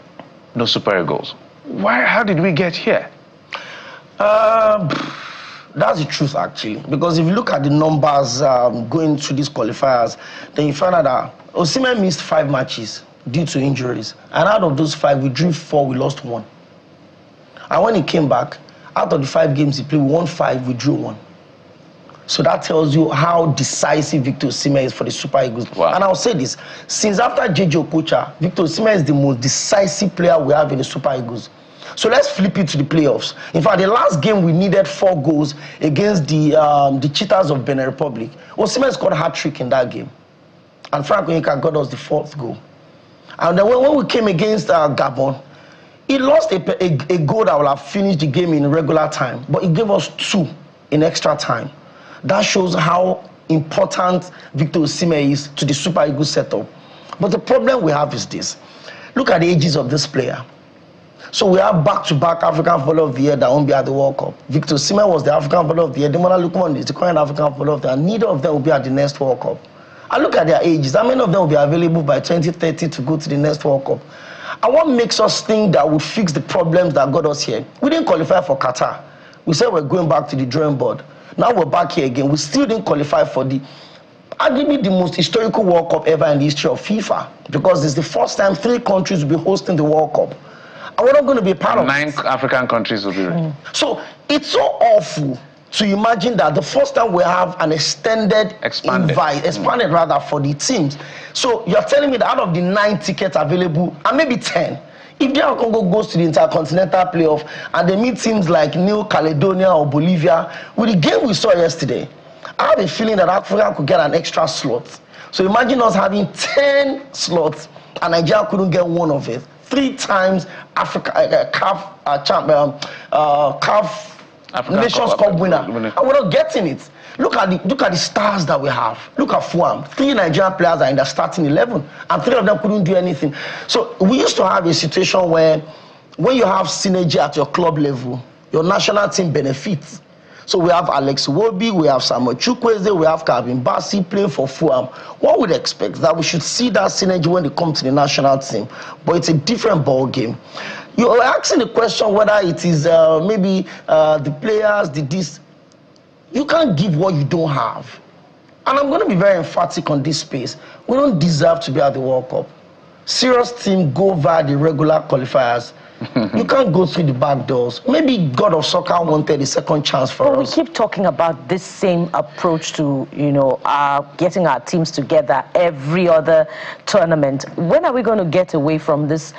no Super Eagles. How did we get here? That's the truth, actually. Because if you look at the numbers going through these qualifiers, then you find out that Osimhen missed 5 matches due to injuries. And out of those 5, we drew 4, we lost 1. And when he came back, out of the 5 games he played, we won 5, we drew 1. So that tells you how decisive Victor Osimhen is for the Super Eagles. Wow. And I'll say this, since after JJ Okocha, Victor Osimhen is the most decisive player we have in the Super Eagles. So let's flip it to the playoffs. In fact, the last game we needed 4 goals against the Cheetahs of Benin Republic. Osimhen scored a hat-trick in that game. And Frank Onyeka got us the 4th goal. And then when we came against Gabon, he lost a goal that would have finished the game in regular time, but he gave us 2 in extra time. That shows how important Victor Osimhen is to the Super Eagles setup. But the problem we have is this. Look at the ages of this player. So we have back-to-back African Footballer of the Year that won't be at the World Cup. Victor Osimhen was the African Footballer of the Year. Demola Lookman is the current African Footballer of the Year. Neither of them will be at the next World Cup. And look at their ages. How many of them will be available by 2030 to go to the next World Cup? And what makes us think that we'll fix the problems that got us here? We didn't qualify for Qatar. We said we're going back to the drawing board. Now we're back here again. We still didn't qualify for arguably the most historical World Cup ever in the history of FIFA, because it's the first time 3 countries will be hosting the World Cup. And we're not going to be a part of it. 9 African countries will be ready. So it's so awful to imagine that the first time we have an expanded rather for the teams. So you're telling me that out of the 9 tickets available, and maybe 10, if DR Congo goes to the Intercontinental Playoff and they meet teams like New Caledonia or Bolivia, with the game we saw yesterday, I have a feeling that Africa could get an extra slot. So imagine us having 10 slots and Nigeria couldn't get 1 of it. 3 times Africa Nations Cup winner. And we're not getting it. Look at the stars that we have. Look at Fuam. 3 Nigerian players are in the starting 11, and 3 of them couldn't do anything. So we used to have a situation where when you have synergy at your club level, your national team benefits. So we have Alex Iwobi, we have Samuel Chukwueze, we have Calvin Bassey playing for Fulham. One would expect that we should see that synergy when they come to the national team, but it's a different ball game. You're asking the question whether it is maybe the players, this. You can't give what you don't have. And I'm going to be very emphatic on this space. We don't deserve to be at the World Cup. Serious team go via the regular qualifiers. You can't go through the back doors. Maybe God of Soccer wanted a second chance for us. We keep talking about this same approach to, getting our teams together every other tournament. When are we going to get away from this,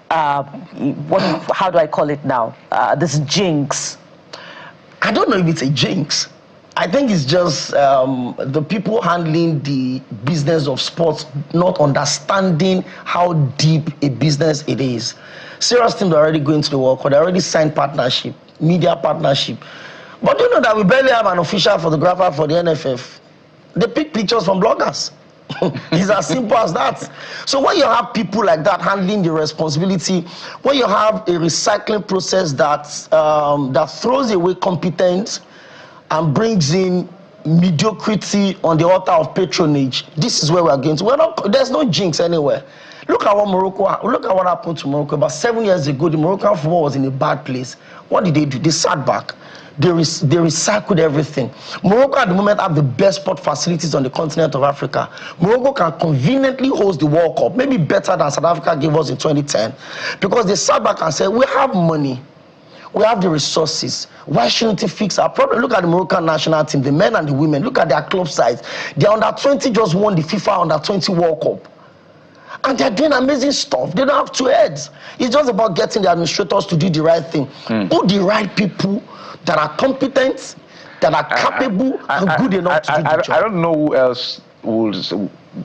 how do I call it now, this jinx? I don't know if it's a jinx. I think it's just the people handling the business of sports not understanding how deep a business it is. Serious teams are already going to the World Cup. They already signed partnership, media partnership. But you know that we barely have an official photographer for the NFF. They pick pictures from bloggers. It's as simple as that. So when you have people like that handling the responsibility, when you have a recycling process that throws away competence and brings in mediocrity on the altar of patronage, this is where we're going to. There's no jinx anywhere. Look at what happened to Morocco. About 7 years ago, the Moroccan football was in a bad place. What did they do? They sat back. They recycled everything. Morocco at the moment have the best sport facilities on the continent of Africa. Morocco can conveniently host the World Cup, maybe better than South Africa gave us in 2010. Because they sat back and said, we have money. We have the resources. Why shouldn't it fix our problem? Look at the Moroccan national team, the men and the women. Look at their club size. The under-20 just won the FIFA under-20 World Cup. And they're doing amazing stuff. They don't have 2 heads. It's just about getting the administrators to do the right thing. Put the right people that are competent, that are capable, and good enough to do the job. I don't know who else would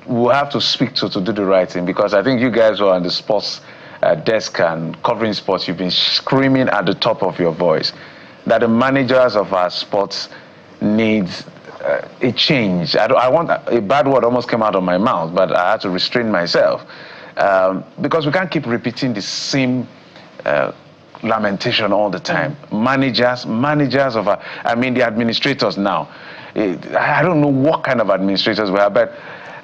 we'll have to speak to do the right thing, because I think you guys were on the sports desk and covering sports, you've been screaming at the top of your voice that the managers of our sports need a change. I want a bad word almost came out of my mouth, but I had to restrain myself because we can't keep repeating the same lamentation all the time. Managers of our, I mean the administrators now. I don't know what kind of administrators we have, but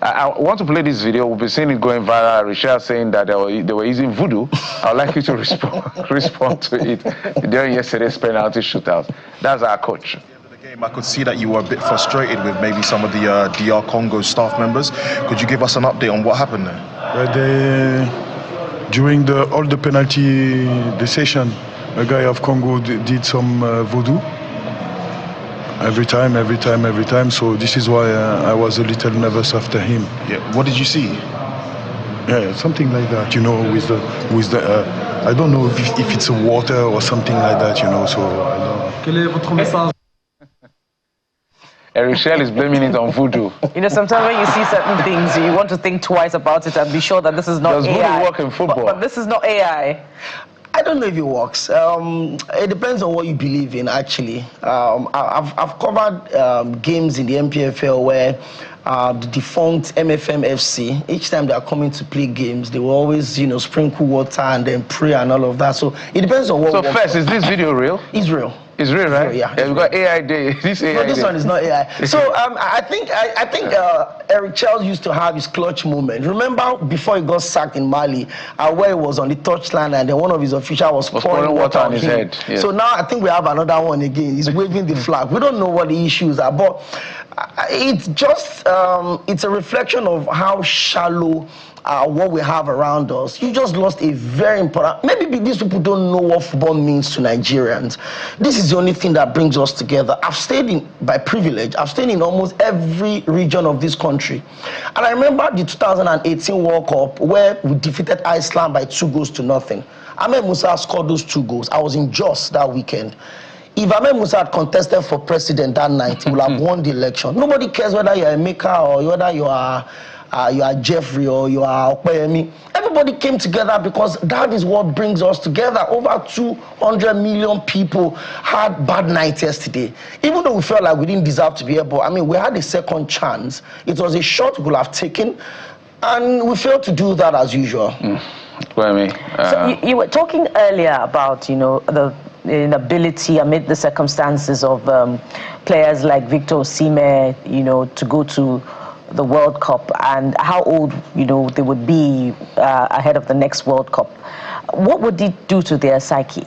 I want to play this video. We'll be seeing it going viral. Richard saying that they were using voodoo. I'd like you to respond to it during yesterday's penalty shootout. That's our coach. At the end of the game, I could see that you were a bit frustrated with maybe some of the DR Congo staff members. Could you give us an update on what happened there? During all the penalty session, a guy of Congo did some voodoo. Every time. So this is why I was a little nervous after him. Yeah. What did you see? Yeah, something like that. You know, with the I don't know if it's a water or something like that. You know, so I don't know. Quel est votre message? Richelle is blaming it on voodoo. You know, sometimes when you see certain things, you want to think twice about it and be sure that this is not Does AI. Does voodoo work in football? But this is not AI. I don't know if it works. It depends on what you believe in, actually. I've covered games in the MPFL where the defunct MFM FC, each time they are coming to play games, they will always, you know, sprinkle water and then pray and all of that. So it depends on what. So first, is this video real? It's real. It's real, right? Yeah. We've got AI day. This one is not AI. So I think Eric Charles used to have his clutch moment. Remember before he got sacked in Mali, where he was on the touchline and then one of his officials was pouring water on his head. Yes. So now I think we have another one again. He's waving the flag. We don't know what the issues are, but it's just it's a reflection of how shallow what we have around us. You just lost a very important. Maybe these people don't know what football means to Nigerians. This is the only thing that brings us together. I've stayed by privilege, I've stayed in almost every region of this country. And I remember the 2018 World Cup where we defeated Iceland by 2-0. Ahmed Musa scored those 2 goals. I was in Jos that weekend. If Ahmed Musa had contested for president that night, he would have won the election. Nobody cares whether you're a maker or whether you are Jeffrey or you are Okpeyemi. Everybody came together because that is what brings us together. Over 200 million people had bad nights yesterday. Even though we felt like we didn't deserve to be here, but I mean, we had a second chance. It was a shot we could have taken, and we failed to do that as usual. So you were talking earlier about, you know, the inability amid the circumstances of players like Victor Osimhen, you know, to go to the World Cup and how old, you know, they would be ahead of the next World Cup. What would it do to their psyche?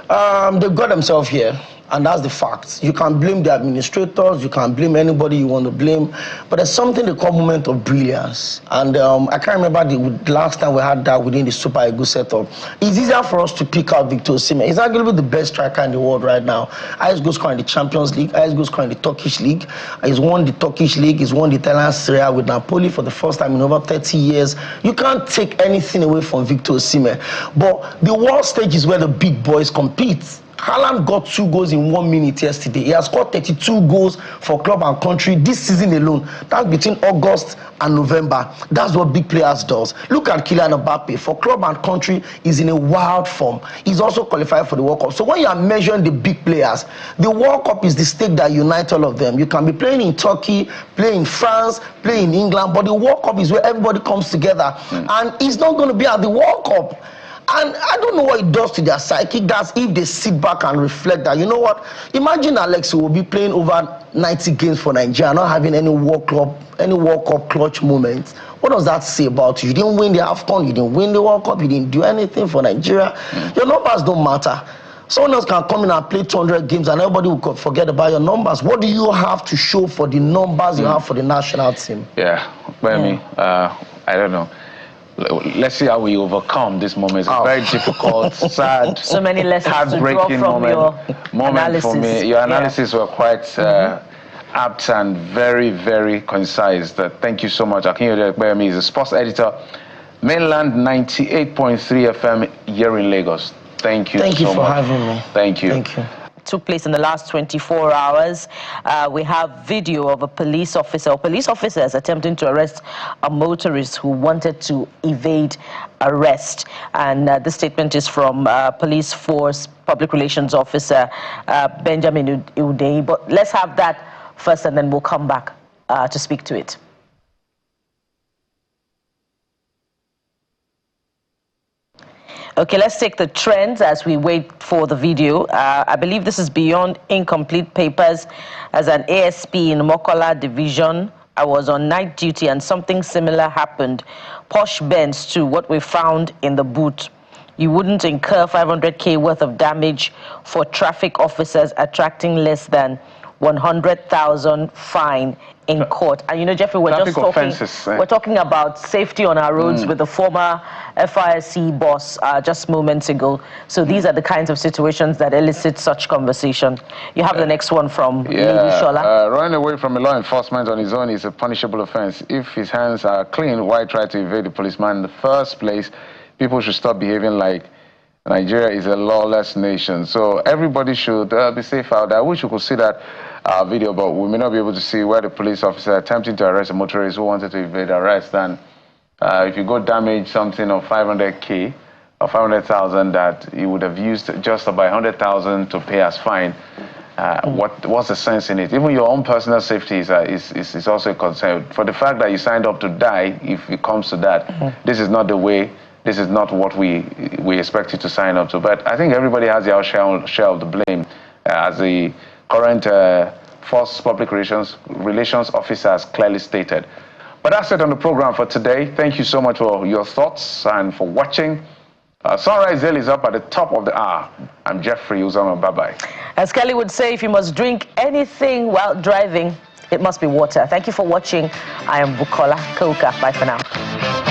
They've got themselves here. And that's the fact. You can blame the administrators, you can blame anybody you want to blame, but there's something they call moment of brilliance. And I can't remember the last time we had that within the Super Eagles setup. It's easier for us to pick out Victor Osimhen. He's arguably the best striker in the world right now. Highest goal scorer in the Champions League, highest goal scorer in the Turkish League. He's won the Turkish League, he's won the Italian Serie A with Napoli for the first time in over 30 years. You can't take anything away from Victor Osimhen. But the world stage is where the big boys compete. Haaland got 2 goals in 1 minute yesterday. He has scored 32 goals for club and country this season alone. That's between August and November. That's what big players does. Look at Kylian Mbappe. For club and country, he's in a wild form. He's also qualified for the World Cup. So when you are measuring the big players, the World Cup is the stake that unites all of them. You can be playing in Turkey, playing in France, playing in England, but the World Cup is where everybody comes together. And he's not going to be at the World Cup. And I don't know what it does to their psyche. That's if they sit back and reflect that, you know what, imagine Alex will be playing over 90 games for Nigeria, not having any World Cup clutch moments. What does that say about you? You didn't win the AFCON, you didn't win the World Cup, you didn't do anything for Nigeria. Your numbers don't matter. Someone else can come in and play 200 games and everybody will forget about your numbers. What do you have to show for the numbers you have for the national team? Yeah, I don't know. Let's see how we overcome this moment. It's very difficult, sad, so many lessons heartbreaking moment for me. Your analysis were quite apt and very, very concise. Thank you so much. Akinyode Ekpeyemi is a sports editor, Mainland 98.3 FM here in Lagos. Thank you so much. Thank you for having me. Thank you. Thank you. took place in the last 24 hours. We have video of a police officer or police officers attempting to arrest a motorist who wanted to evade arrest. And this statement is from Police Force Public Relations Officer Benjamin Udei. But let's have that first, and then we'll come back to speak to it. Okay, let's take the trends as we wait for the video. I believe this is beyond incomplete papers. As an ASP in Mokola Division, I was on night duty and something similar happened. Posh Benz to what we found in the boot. You wouldn't incur 500K worth of damage for traffic officers attracting less than 100,000 fine in court. And you know, Jeffrey, we're talking about safety on our roads with the former FISC boss just moments ago. So these are the kinds of situations that elicit such conversation. You have the next one from Lady Shola. Running away from law enforcement on his own is a punishable offense. If his hands are clean, why try to evade the policeman in the first place? People should stop behaving like Nigeria is a lawless nation. So everybody should be safe out there. I wish you could see that video, but we may not be able to see where the police officer attempting to arrest a motorist who wanted to evade arrest. And if you go damage something of 500K or 500,000 that you would have used just about 100,000 to pay as fine, what's the sense in it? Even your own personal safety is also a concern. For the fact that you signed up to die, if it comes to that, this is not the way. This is not what we expect you to sign up to. But I think everybody has their share of the blame. As the current Force Public Relations Officer has clearly stated. But that's it on the program for today. Thank you so much for your thoughts and for watching. Sunrise Daily is up at the top of the hour. I'm Jeffrey Uzama. Bye-bye. As Kelly would say, if you must drink anything while driving, it must be water. Thank you for watching. I am Bukola Koka. Bye for now.